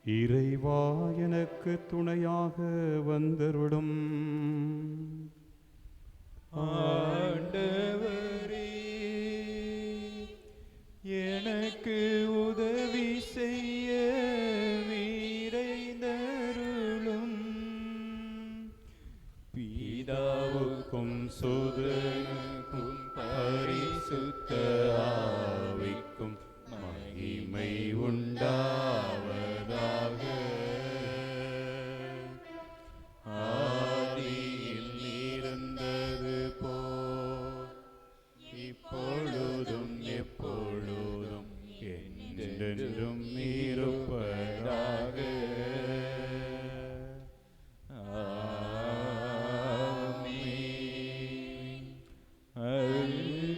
இறைவா எனக்கு துணையாக வந்தருளும். ஆண்டவரே எனக்கு உதவி செய்ய விரைந்தருளும். பிதாவுக்கும் சுதனுக்கும் பரிசுத்த ஆவிக்கும் மகிமை உண்டாவதாக. ஆதியில் இருந்தது போல் இப்பொழுதும் எப்பொழுதும் என்றென்றும் இருப்பதாக. ஆமென். அல்லேலூயா.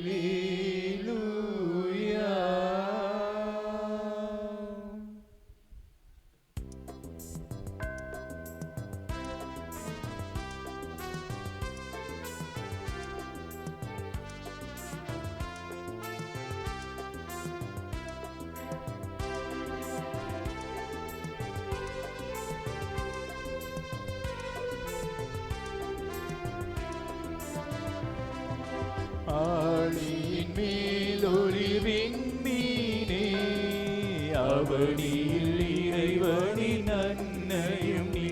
ஆழியின் மேலொளிவின் மீனே, அவனில் இறைவனின் அன்னையும் நீ,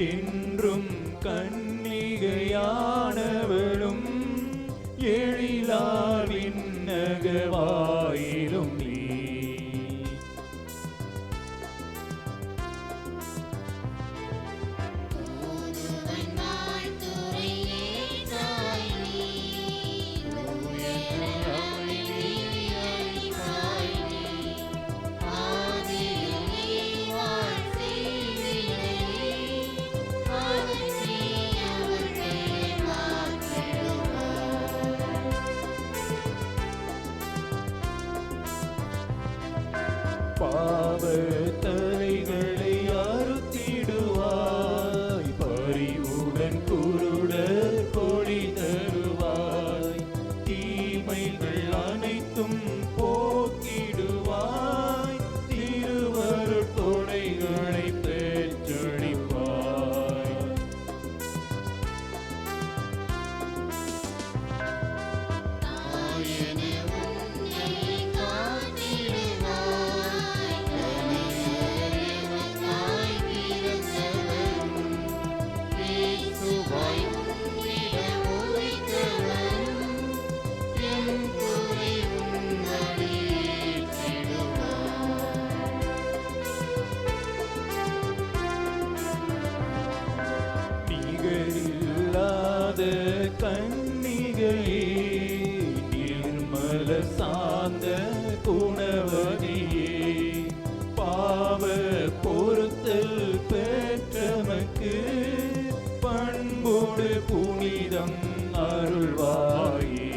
என்றும் கன்னிகையானவளும் எழிலார் விண்ணகவாயிலும் நீ. பாவ தலைகளை அறுத்திடுவாய், பரிவுடன் குருடர் கொடி தருவாய், தீமைகள் அனைத்தும் போக்கிடுவாய், திருவருட் கொடைகளை பெற்றளிப்பாய். நிகரில்லாத கன்னிகையே, நிர்மல சாந்த குணவதியே, பாவ பொறுத்தல் பெற்றமக்கு பண்போடு புனிதம் அருள்வாயே.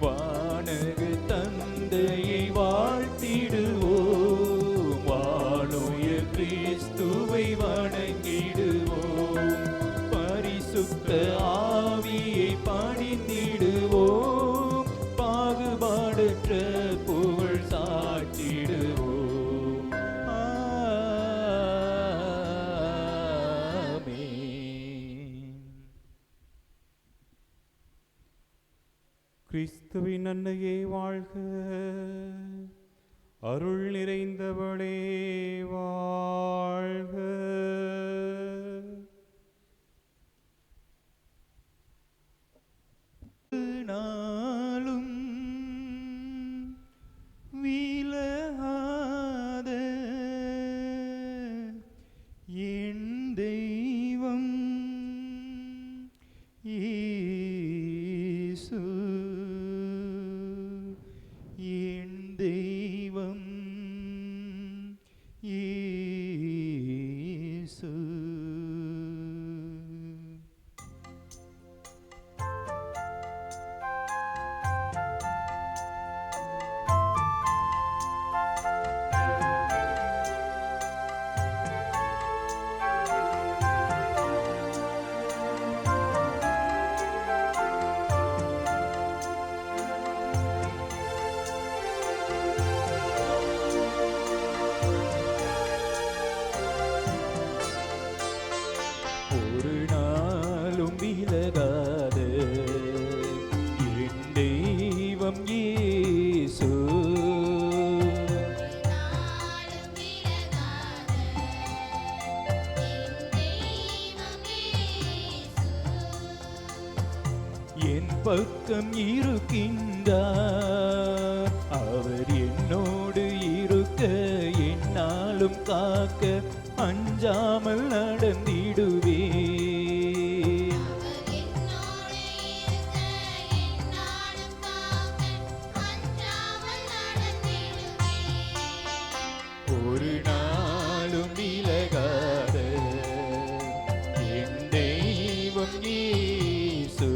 வானக தந்தையை வாழ்த்திடுவோம், வானுயர் கிறிஸ்துவை வணங்கிடுவோம், பரிசுத்த ஆவியை பணிந்திடுவோம், பாகுபாடற்ற புகழ் சாற்றிடுவோம். கிறிஸ்துவின் அன்னையே வாழ்க. அருள் நிறைந்தவளே வாழ்க. நாளும் விலகாத என் தெய்வம் இயேசு, என் தெய்வம் பக்கம் இருக்கின்றார். அவர் என்னோடு இருக்க என்னாலும் காக்க அஞ்சாமல் நடந்திடுவேன். ஒரு நாளும் விலகாத என் தெய்வம் இயேசு.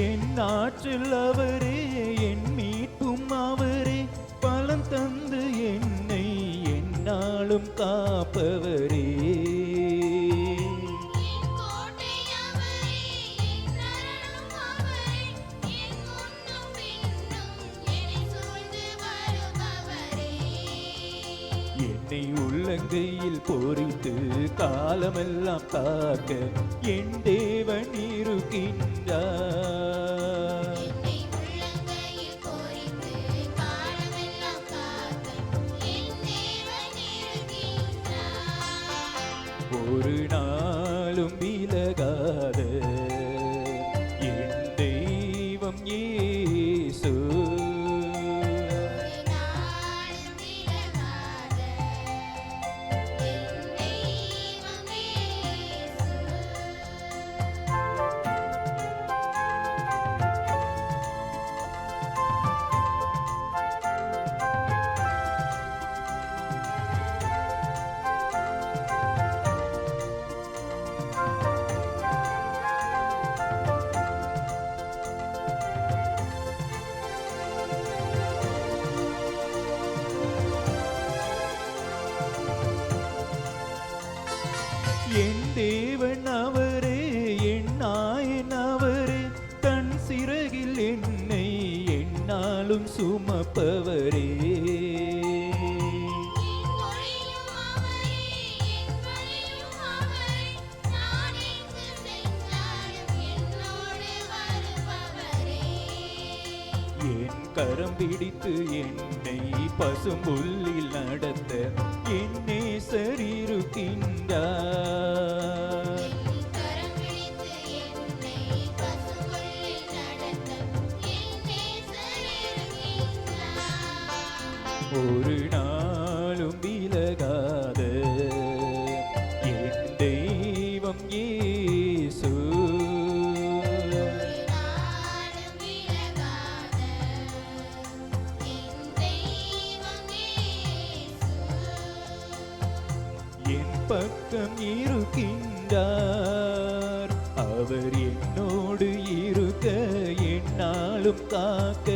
என் ஆற்றல் அவரே, என் மீட்பும் அவரே, பலம் தந்து என்னை என்னாலும் காப்பவரே. என்னை உள்ளங்கையில் பொறித்து காலமெல்லாம் காக்க என் தேவன் இருக்கின்றார். ஒரு நாளும் விலகாத என் தெய்வம் இயேசு. என் தேவன் அவரே, என் நாயன் அவரே, தன் சிறகில் என்னை என்னாலும் சுமப்பவரே. என் கரம் பிடித்து என்னை பசும்புல்லில் நடத்த என் நேசர் இருக்கின்றார். ஒரு நாளும் விலகாத என் தெய்வம் இயேசு. என் பக்கம் இருக்கின்றார். அவர் என்னோடு இருக்க என்னாலும் காக்க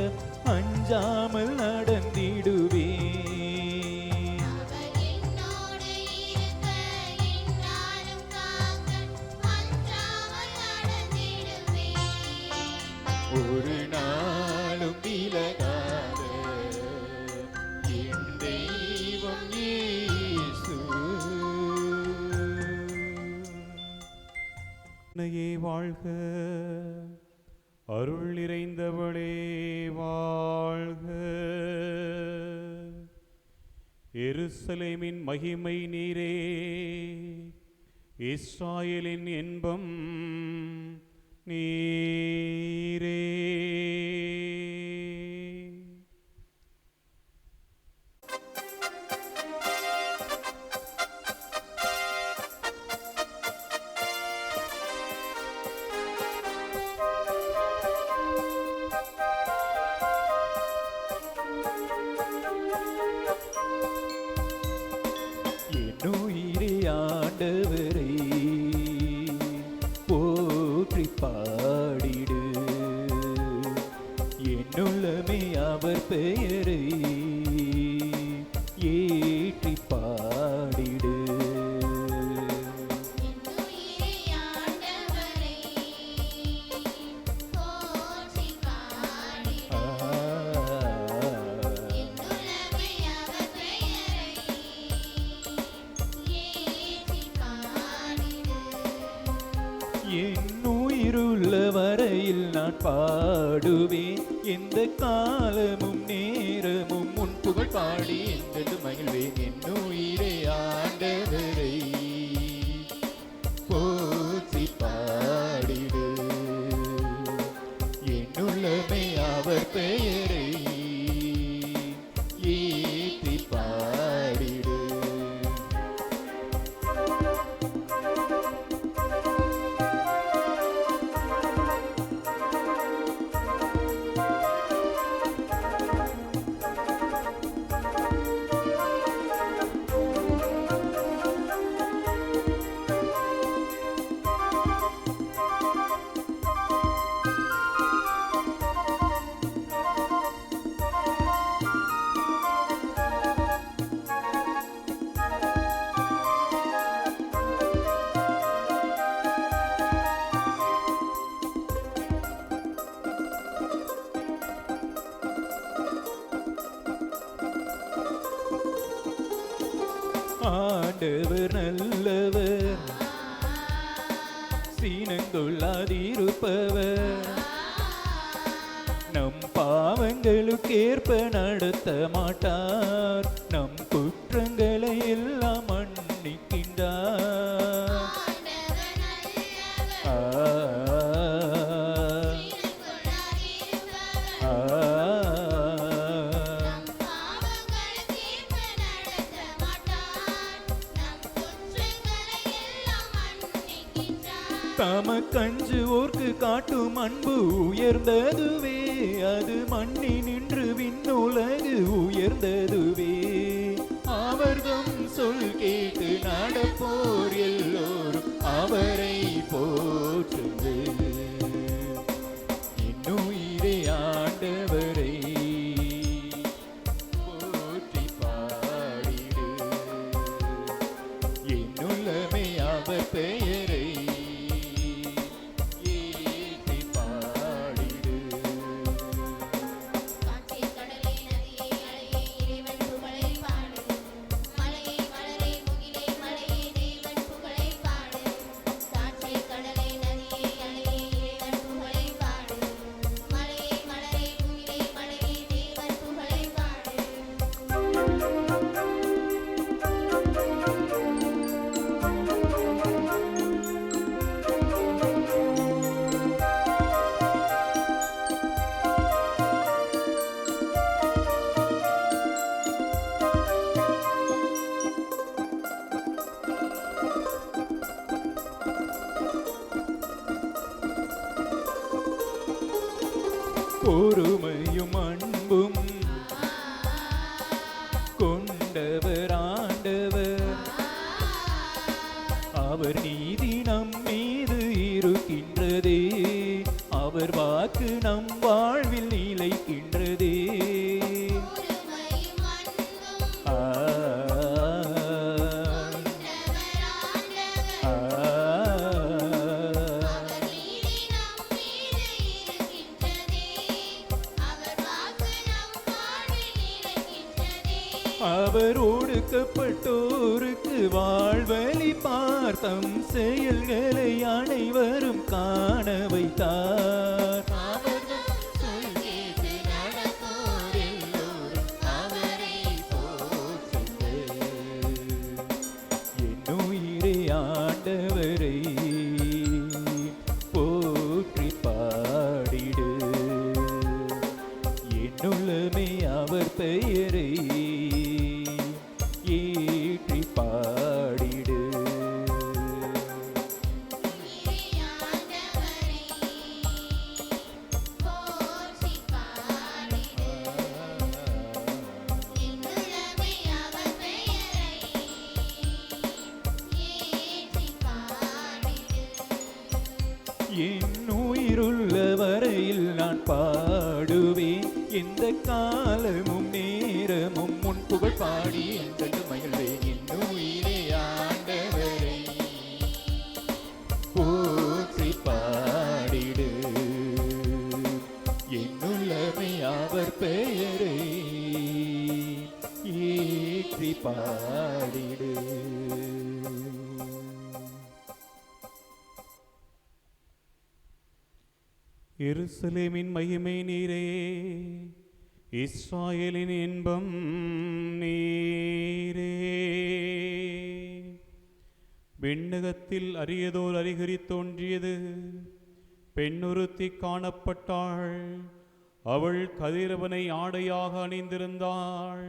அஞ்சாமல் நடந்திடுவேன். ஒரு நாளும் விலகாத என் தெய்வம் இயேசு. அன்னையே வாழ்க, அருள் நிறைந்தவளே வாழ்க. எருசலேமின் மகிமை நீரே, இஸ்ராயேலின் இன்பம் நீரே. என்னுயிரே ஆண்டவரை போற்றி பாடிடு, என்னுள்ளமே அவர் பெயரை ஏற்றி பாடிடு. என் உயிருள்ள வரையில் நான் பாடுவேன், எந்த காலமும் நேரமும் உன் புகழ் பாடி என்றென்று மகிழ்வேன். என் உயிரே ஆண்டவரை போற்றி பாடிடு, என் உள்ளமே அவர் பெயரை ஏற்றி பாடிடு. ஆண்டவர் நல்லவர், சீனங்கொள்ளாதிருப்பவர், நம் பாவங்களுக்கேற்ப நடத்த மாட்டார், நம் குற்றங்களை எல்லாம் மன்னிக்கின்றார். ஆ, ஆ, தமக்கஞ்சு ஓர்க்கு காட்டும் அன்பு உயர்ந்ததுவே, அது மண்ணி நின்று விண்ணுலகு உயர்ந்ததுவே. அவர்தம் சொல் கேட்டு நடப்போர் எல்லோரும் அவரை போற்றுங்க. இன்னுயிரே ஆண்டவரை போற்றி பாடிடு, என்னுள்ளமே அவர் பெயரை பொறுமையும் அன்பும் கொண்டவர் ஆண்டவர், அவர் நீதி நம் மீது இருக்கின்றதே, அவர் வாக்கு நம் வாழ்வில் நிலைக்கின்றதே. ஆ, ஆ, அவர் ஒடுக்கப்பட்டோருக்கு வாழ்வழி பார்த்தம் செயல்களை அனைவரும் காண வைத்தார். என்னுயிரே ஆண்டவரை போற்றி பாடிடு, என்னுள்ளமே அவர் பெயரை ஏற்றி பாடிடு. என் உயிருள்ள வரையில் நான் பாடுவேன், எந்த காலமும் நேரமும் முன் புகழ் பாடி என்றென்று மகிழ்வேன். என் உயிரே ஆண்டவரை போற்றி பாடிடு, என்னுள்ளமை அவர் பெயரை ஏற்றி பாடிடு. எருசலேமின் மகிமை நீரே, இஸ்ராயேலின் இன்பம் நீரே. விண்ணகத்தில் அரியதோர் அறிகுறி தோன்றியது. பெண்ணொருத்தி காணப்பட்டாள். அவள் கதிரவனை ஆடையாக அணிந்திருந்தாள்.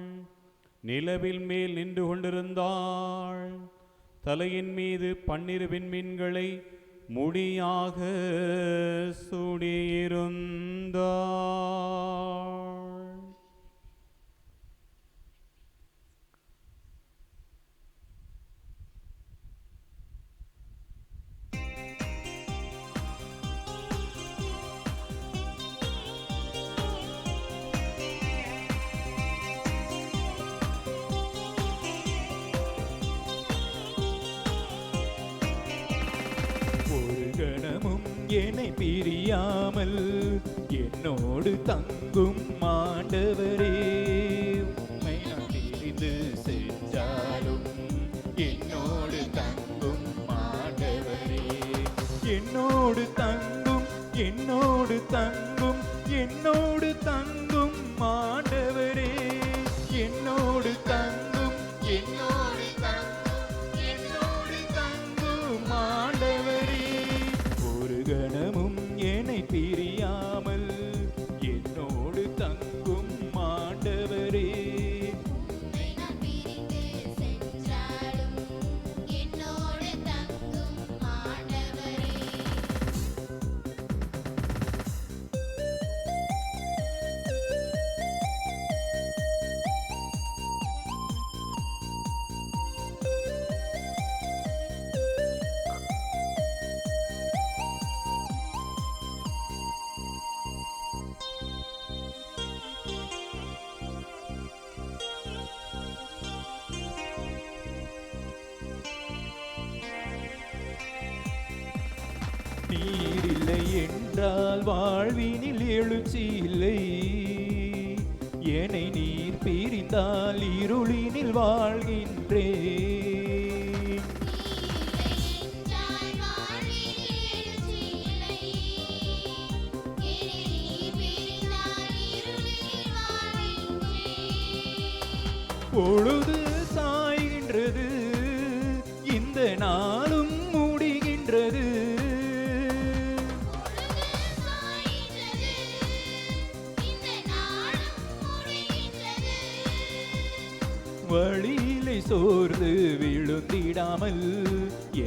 நிலவில் மேல் நின்று கொண்டிருந்தாள். தலையின் மீது 12 விண்மீன்களை முடியாக சூடியிருந்தாள். என்னை பிரியாமல் என்னோடு தங்கும் ஆண்டவரே, உம்மை நான் பிரிந்து சென்றாலும் என்னோடு தங்கும் ஆண்டவரே, என்னோடு தங்கும் என்னோடு தங்கும் என்னோடு தங்கும் ஆண்டவரே, என்னோடு தங்கும் என்னோடு தங்கும் என்னோடு தங்கும் ஆண்டவரே, கணமும் என்னை பிரியாமல் என்னோடு தங்கும் ஆண்டவரே, நீர் இல்லை என்றால் வாழ்வினில் எழுச்சி இல்லை, என்னை நீர் பிரிந்தால் இருளினில் வாழ்கின்றேன். பொழுது சாய்கின்றது, இந்த நாளும் முடிகின்றது, வழியிலே சோர்ந்து விழுந்திடாமல்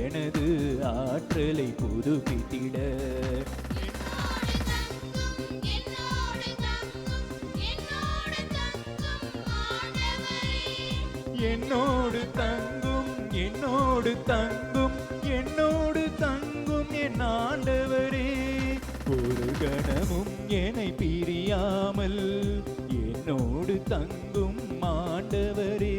எனது ஆற்றலை புதுப்பித்திட என்னோடு தங்கும் என்னோடு தங்கும் என்னோடு தங்கும் என் ஆண்டவரே, ஒரு கணமும் என்னை பிரியாமல் என்னோடு தங்கும் ஆண்டவரே,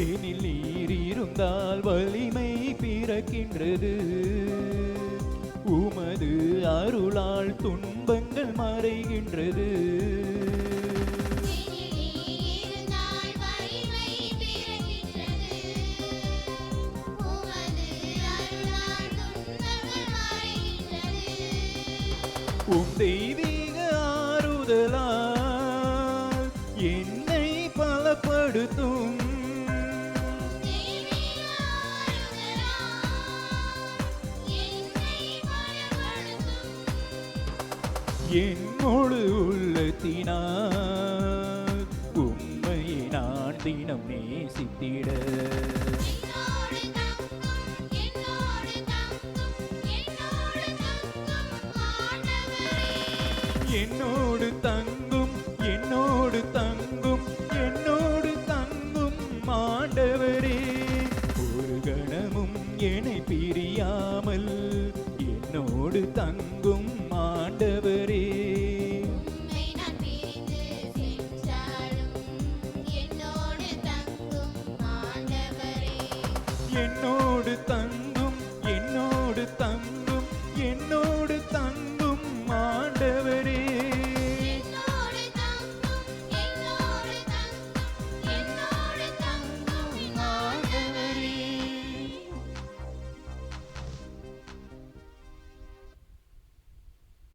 ஏனில் நீர் இருந்தால் வலிமை பிறக்கின்றது, உமது அருளால் துன்பங்கள் மறைகின்றது, உம் தெய்வீக ஆறுதலால் என்னை பலப்படுத்தும், என்னோடு உள்ளத்தினால் உம்மையை நான் தினம் நேசித்திட, என்னோடு தங்கும் என்னோடு தங்கும் என்னோடு தங்கும் ஆண்டவரே, என்னை பிரியாமல் என்னோடு தங்கும் ஆண்டவரே. உம்மை நான் பிரிந்து சென்றாலும் என்னோடு தங்கும் ஆண்டவரே. என்னோடு தங்கும் என்னோடு தங்கும் என்னோடு தங்கும் ஆண்டவரே. என்னோடு தங்கும் என்னோடு தங்கும் என்னோடு தங்கும் ஆண்டவரே.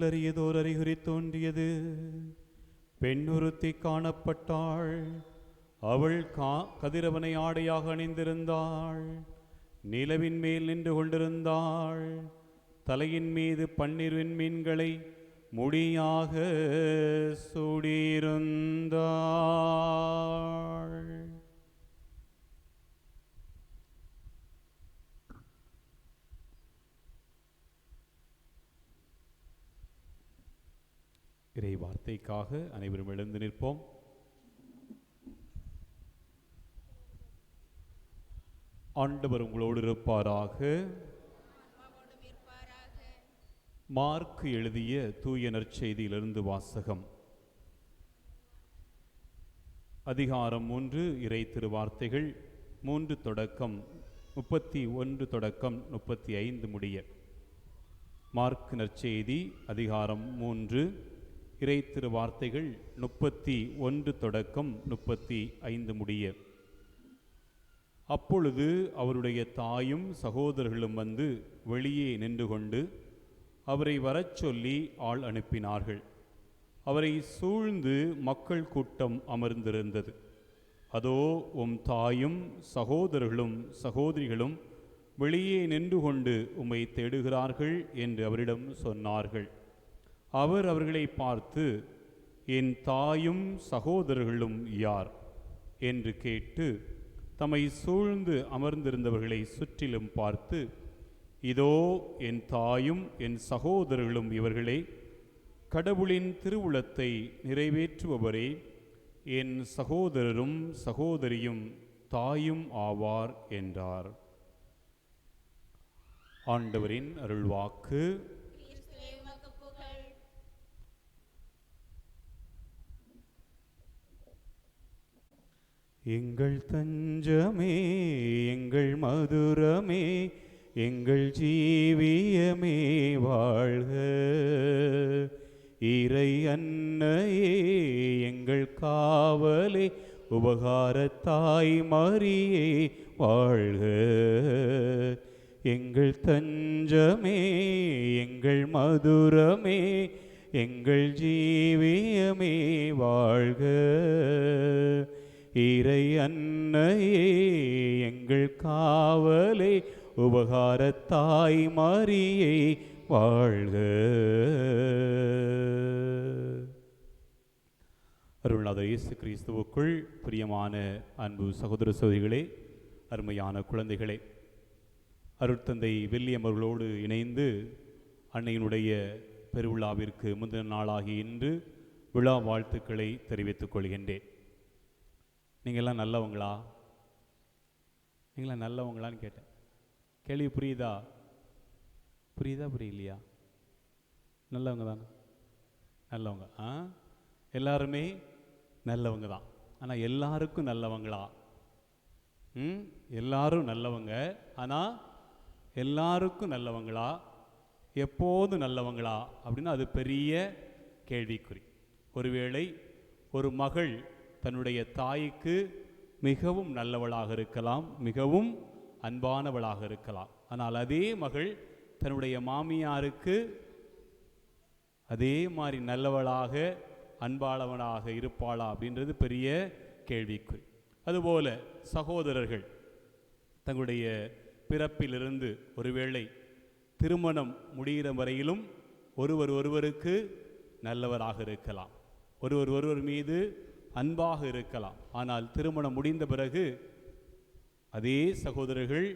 அறியதோர் அறிகுறி தோன்றியது. பெண்ணொருத்தி காணப்பட்டாள். அவள் கதிரவனை ஆடையாக அணிந்திருந்தாள். நிலவின் மேல் நின்று கொண்டிருந்தாள். தலையின் மீது 12 மீன்களை முடியாக சூடியிருந்தாள். இறை வார்த்தைக்காக அனைவரும் எழுந்து நிற்போம். ஆண்டவர் உங்களோடு இருப்பாராக. மார்க் எழுதிய தூய நற்செய்தியிலிருந்து வாசகம். அதிகாரம் 3, இறை திருவார்த்தைகள் 3 தொடக்கம் 31 தொடக்கம் 35 முடிய. மார்க் நற்செய்தி அதிகாரம் 3, இறை திருவார்த்தைகள் 31 தொடக்கம் 35 முடிய. அப்பொழுது அவருடைய தாயும் சகோதரர்களும் வந்து வெளியே நின்று கொண்டு அவரை வரச் சொல்லி ஆள் அனுப்பினார்கள். அவரை சூழ்ந்து மக்கள் கூட்டம் அமர்ந்திருந்தது. அதோ உம் தாயும் சகோதரர்களும் சகோதரிகளும் வெளியே நின்று கொண்டு உம்மை தேடுகிறார்கள் என்று அவரிடம் சொன்னார்கள். அவர் அவர்களை பார்த்து, என் தாயும் சகோதரர்களும் யார் என்று கேட்டு தம்மை சூழ்ந்து அமர்ந்திருந்தவர்களை சுற்றிலும் பார்த்து, இதோ என் தாயும் என் சகோதரர்களும் இவர்களே, கடவுளின் திருவுளத்தை நிறைவேற்றுபவரே, என் சகோதரரும் சகோதரியும் தாயும் ஆவார் என்றார். ஆண்டவரின் அருள்வாக்கு. கிறிஸ்துவே உமக்கு புகழ். எங்கள் தஞ்சமே, எங்கள் மதுரமே, எங்கள் ஜீவியமே வாழ்க. இறை அன்னையே எங்கள் காவலே, உபகாரத்தாய் மரியே வாழ்க. எங்கள் தஞ்சமே, எங்கள் மதுரமே, எங்கள் ஜீவியமே வாழ்க. இறை அன்னையே எங்கள் காவலே, உபகாரத்தாய் மரியே வாழ்க. அருள்நாதர் இயேசு கிறிஸ்துவுக்குள் பிரியமான அன்பு சகோதர சகோதரிகளே, அருமையான குழந்தைகளே, அருட்தந்தை வில்லியம் அவர்களோடு இணைந்து அன்னையினுடைய பெருவிழாவிற்கு முந்தின நாளாகி இன்று விழா வாழ்த்துக்களை தெரிவித்துக் கொள்கின்றேன். நீங்கள்லாம் நல்லவங்களா? நீங்களாம் நல்லவங்களான்னு கேட்டேன். கேள்வி புரியுதா? புரியலையா? நல்லவங்க தானே? நல்லவங்க. எல்லாருமே நல்லவங்க தான். ஆனால் எல்லாருக்கும் நல்லவங்களா? எல்லாரும் நல்லவங்க. ஆனால் எல்லாருக்கும் நல்லவங்களா? எப்போதும் நல்லவங்களா அப்படின்னா அது பெரிய கேள்விக்குறி. ஒருவேளை ஒரு மகள் தன்னுடைய தாய்க்கு மிகவும் நல்லவளாக இருக்கலாம், மிகவும் அன்பானவளாக இருக்கலாம். ஆனால் அதே மகள் தன்னுடைய மாமியாருக்கு அதே மாதிரி நல்லவளாக அன்பாளவனாக இருப்பாளா அப்படின்றது பெரிய கேள்விக்குறி. அதுபோல சகோதரர்கள் தங்களுடைய பிறப்பிலிருந்து ஒருவேளை திருமணம் முடிகிற வரையிலும் ஒருவருக்கு நல்லவராக இருக்கலாம், ஒருவர் மீது அன்பாக இருக்கலாம். ஆனால் திருமணம் முடிந்த பிறகு அதே சகோதரர்கள்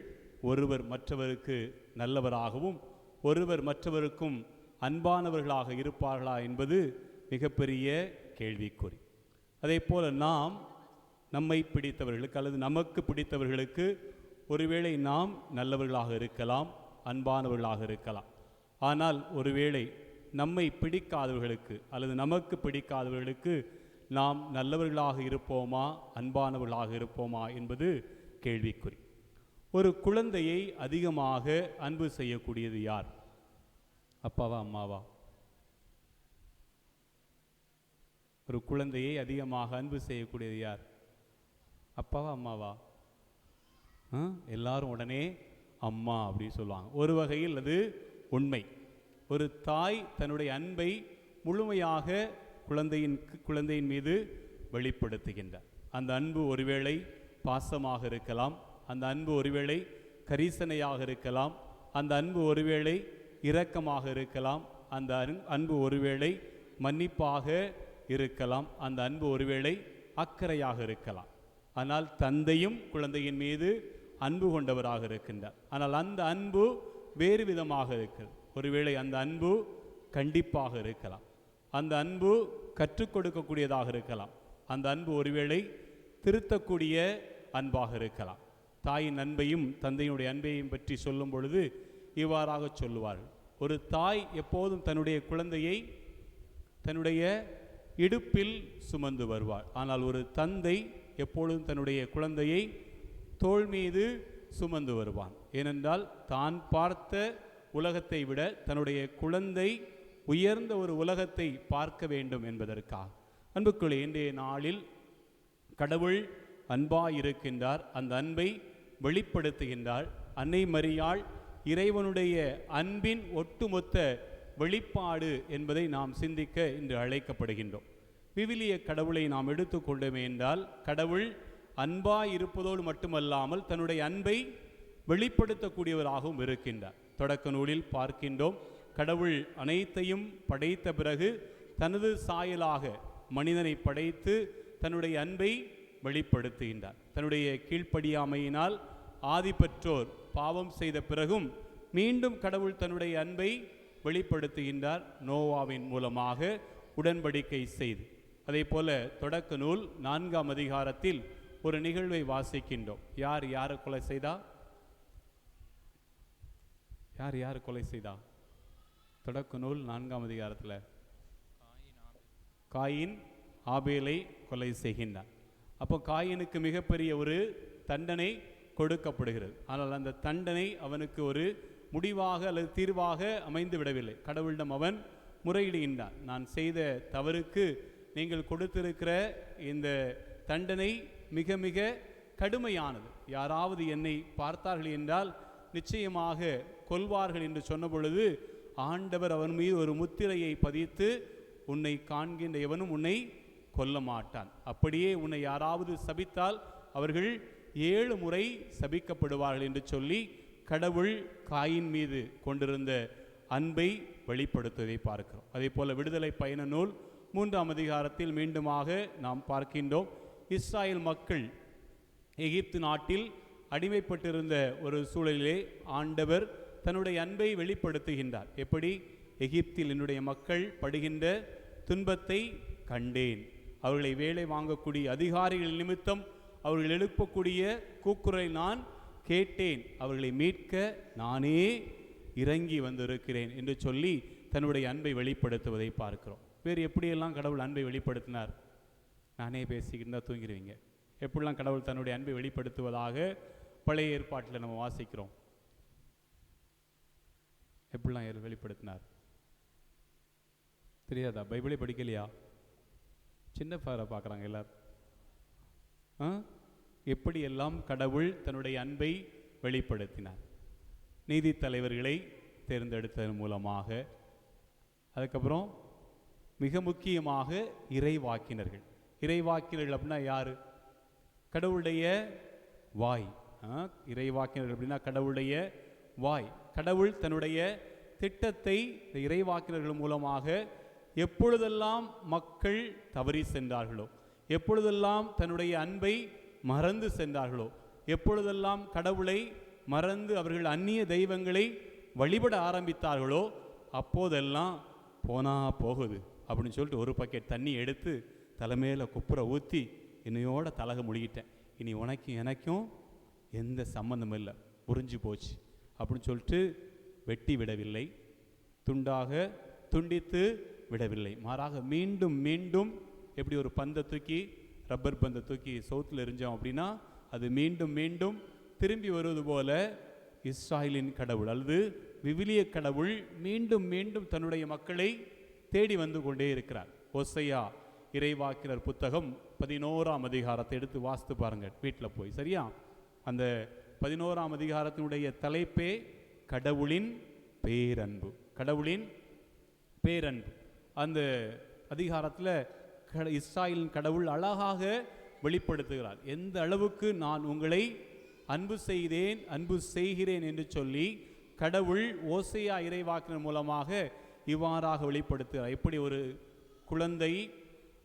ஒருவர் மற்றவருக்கு நல்லவராகவும் ஒருவர் மற்றவருக்கும் அன்பானவர்களாக இருப்பார்களா என்பது மிகப்பெரிய கேள்விக்குறி. அதே போல நாம் நம்மை பிடித்தவர்களுக்கு அல்லது நமக்கு பிடித்தவர்களுக்கு ஒருவேளை நாம் நல்லவர்களாக இருக்கலாம், அன்பானவர்களாக இருக்கலாம். ஆனால் ஒருவேளை நம்மை பிடிக்காதவர்களுக்கு அல்லது நமக்கு பிடிக்காதவர்களுக்கு நாம் நல்லவர்களாக இருப்போமா, அன்பானவர்களாக இருப்போமா என்பது கேள்விக்குறி. ஒரு குழந்தையை அதிகமாக அன்பு செய்யக்கூடியது யார்? அப்பாவா, அம்மாவா? ஒரு குழந்தையை அதிகமாக அன்பு செய்யக்கூடியது யார்? அப்பாவா, அம்மாவா? எல்லாரும் உடனே அம்மா அப்படின்னு சொல்லுவாங்க. ஒரு வகையில் அது உண்மை. ஒரு தாய் தன்னுடைய அன்பை முழுமையாக குழந்தையின் மீது வெளிப்படுத்துகின்றார். அந்த அன்பு ஒருவேளை பாசமாக இருக்கலாம், அந்த அன்பு ஒருவேளை கரிசனையாக இருக்கலாம், அந்த அன்பு ஒருவேளை இரக்கமாக இருக்கலாம், அந்த அன்பு ஒருவேளை மன்னிப்பாக இருக்கலாம், அந்த அன்பு ஒருவேளை அக்கறையாக இருக்கலாம். ஆனால் தந்தையும் குழந்தையின் மீது அன்பு கொண்டவராக இருக்கின்றார். ஆனால் அந்த அன்பு வேறு விதமாக இருக்கிறது. ஒருவேளை அந்த அன்பு கண்டிப்பாக இருக்கலாம், அந்த அன்பு கற்றுக் கொடுக்கக்கூடியதாக இருக்கலாம், அந்த அன்பு ஒருவேளை திருத்தக்கூடிய அன்பாக இருக்கலாம். தாயின் அன்பையும் தந்தையினுடைய அன்பையும் பற்றி சொல்லும் பொழுது இவ்வாறாக சொல்லுவார்கள். ஒரு தாய் எப்போதும் தன்னுடைய குழந்தையை தன்னுடைய இடுப்பில் சுமந்து வருவார். ஆனால் ஒரு தந்தை எப்பொழுதும் தன்னுடைய குழந்தையை தோள் மீது சுமந்து வருவான். ஏனென்றால் தான் பார்த்த உலகத்தை விட தன்னுடைய குழந்தை உயர்ந்த ஒரு உலகத்தை பார்க்க வேண்டும் என்பதற்காக. அன்புக்குள்ளே, இன்றைய நாளில் கடவுள் அன்பாயிருக்கின்றார். அந்த அன்பை வெளிப்படுத்துகின்றார். அன்னை மரியாள் இறைவனுடைய அன்பின் ஒட்டுமொத்த வெளிப்பாடு என்பதை நாம் சிந்திக்க இன்று அழைக்கப்படுகின்றோம். விவிலிய கடவுளை நாம் எடுத்துக்கொண்டோமே என்றால், கடவுள் அன்பாய் இருப்பதோடு மட்டுமல்லாமல் தன்னுடைய அன்பை வெளிப்படுத்தக்கூடியவராகவும் இருக்கின்றார். தொடக்க நூலில் பார்க்கின்றோம், கடவுள் அனைத்தையும் படைத்த பிறகு தனது சாயலாக மனிதனை படைத்து தன்னுடைய அன்பை வெளிப்படுத்துகின்றார். தன்னுடைய கீழ்ப்படியாமையினால் ஆதி பெற்றோர் பாவம் செய்த பிறகும் மீண்டும் கடவுள் தன்னுடைய அன்பை வெளிப்படுத்துகின்றார், நோவாவின் மூலமாக உடன்படிக்கை செய்து. அதே போல தொடக்க நூல் 4ஆம் அதிகாரத்தில் ஒரு நிகழ்வை வாசிக்கின்றோம். யார் யாரை கொலை செய்தா? யார் கொலை செய்தா? தொடக்க நூல் 4ஆம் அதிகாரத்தில் காயின் ஆபேலை கொலை செய்கின்றார். அப்போ காயினுக்கு மிகப்பெரிய ஒரு தண்டனை கொடுக்கப்படுகிறது. ஆனால் அந்த தண்டனை அவனுக்கு ஒரு முடிவாக அல்லது தீர்வாக அமைந்து விடவில்லை. கடவுளிடம் அவன் முறையிடுகின்றான். நான் செய்த தவறுக்கு நீங்கள் கொடுத்திருக்கிற இந்த தண்டனை மிக மிக கடுமையானது. யாராவது என்னை பார்த்தார்கள் என்றால் நிச்சயமாக கொல்வார்கள் என்று சொன்ன பொழுது ஆண்டவர் அவன் மீது ஒரு முத்திரையை பதித்து, உன்னை காண்கின்ற எவனும் உன்னை கொல்ல மாட்டான், அப்படியே உன்னை யாராவது சபித்தால் அவர்கள் 7 முறை சபிக்கப்படுவார்கள் என்று சொல்லி கடவுள் காயின் மீது கொண்டிருந்த அன்பை வெளிப்படுத்துவதை பார்க்கிறோம். அதே போல விடுதலை பயண நூல் 3ஆம் அதிகாரத்தில் மீண்டுமாக நாம் பார்க்கின்றோம். இஸ்ராயல் மக்கள் எகிப்து நாட்டில் அடிமைப்பட்டிருந்த ஒரு சூழலிலே ஆண்டவர் தன்னுடைய அன்பை வெளிப்படுத்துகின்றார். எப்படி? எகிப்தில் என்னுடைய மக்கள் படுகின்ற துன்பத்தை கண்டேன், அவர்களை வேலை வாங்கக்கூடிய அதிகாரிகள் நிமித்தம் அவர்கள் எழுப்பக்கூடிய கூக்குரலை நான் கேட்டேன், அவர்களை மீட்க நானே இறங்கி வந்திருக்கிறேன் என்று சொல்லி தன்னுடைய அன்பை வெளிப்படுத்துவதை பார்க்கிறோம். வேறு எப்படியெல்லாம் கடவுள் அன்பை வெளிப்படுத்தினார்? நானே பேசிக்கிட்டு தூங்கிடுவீங்க. எப்படிலாம் கடவுள் தன்னுடைய அன்பை வெளிப்படுத்துவதாக பழைய ஏற்பாட்டில் நம்ம வாசிக்கிறோம். எப்படிலாம் வெளிப்படுத்தினார் தெரியாதா? பைபிளே படிக்கலையா? சின்ன ஃபாரை பார்க்குறாங்க எல்லாரும். எப்படியெல்லாம் கடவுள் தன்னுடைய அன்பை வெளிப்படுத்தினார்? நீதி தலைவர்களை தேர்ந்தெடுத்ததன் மூலமாக, அதுக்கப்புறம் மிக முக்கியமாக இறைவாக்கினர்கள். இறைவாக்கினர்கள் அப்படின்னா யாரு? கடவுளுடைய வாய். இறைவாக்கினர்கள் அப்படின்னா கடவுளுடைய வாய். கடவுள் தன்னுடைய திட்டத்தை இறைவாக்கினர்கள் மூலமாக எப்பொழுதெல்லாம் மக்கள் தவறி சென்றார்களோ, எப்பொழுதெல்லாம் தன்னுடைய அன்பை மறந்து சென்றார்களோ, எப்பொழுதெல்லாம் கடவுளை மறந்து அவர்கள் அந்நிய தெய்வங்களை வழிபட ஆரம்பித்தார்களோ, அப்போதெல்லாம் போனா போகுது அப்படின்னு சொல்லிட்டு ஒரு பக்கெட் தண்ணி எடுத்து தலைமையில் குப்புற ஊற்றி என்னையோட தலக முடிக்கிட்டேன், இனி உனக்கும் எனக்கும் எந்த சம்பந்தமும் இல்லை, உறிஞ்சு போச்சு அப்படின்னு சொல்லிட்டு வெட்டி விடவில்லை, துண்டாக துண்டித்து விடவில்லை. மாறாக மீண்டும் மீண்டும் எப்படி ஒரு பந்தை தூக்கி, ரப்பர் பந்தை தூக்கி சவுத்தில் எரிஞ்சோம் அப்படின்னா அது மீண்டும் மீண்டும் திரும்பி வருவது போல இஸ்ராயலின் கடவுள் அல்லது விவிலிய கடவுள் மீண்டும் மீண்டும் தன்னுடைய மக்களை தேடி வந்து கொண்டே இருக்கிறார். ஓசையா இறைவாக்கினர் புத்தகம் 11ஆம் அதிகாரத்தை எடுத்து வாசித்து பாருங்கள் வீட்டில் போய். சரியா? அந்த 11ஆம் அதிகாரத்தினுடைய தலைப்பே கடவுளின் பேரன்பு. கடவுளின் பேரன்பு. அந்த அதிகாரத்தில் இஸ்ராயலின் கடவுள் அழகாக வெளிப்படுத்துகிறார். எந்த அளவுக்கு நான் உங்களை அன்பு செய்தேன், அன்பு செய்கிறேன் என்று சொல்லி கடவுள் ஓசையா இறைவாக்கினர் மூலமாக இவ்வாறாக வெளிப்படுத்துகிறார். எப்படி ஒரு குழந்தை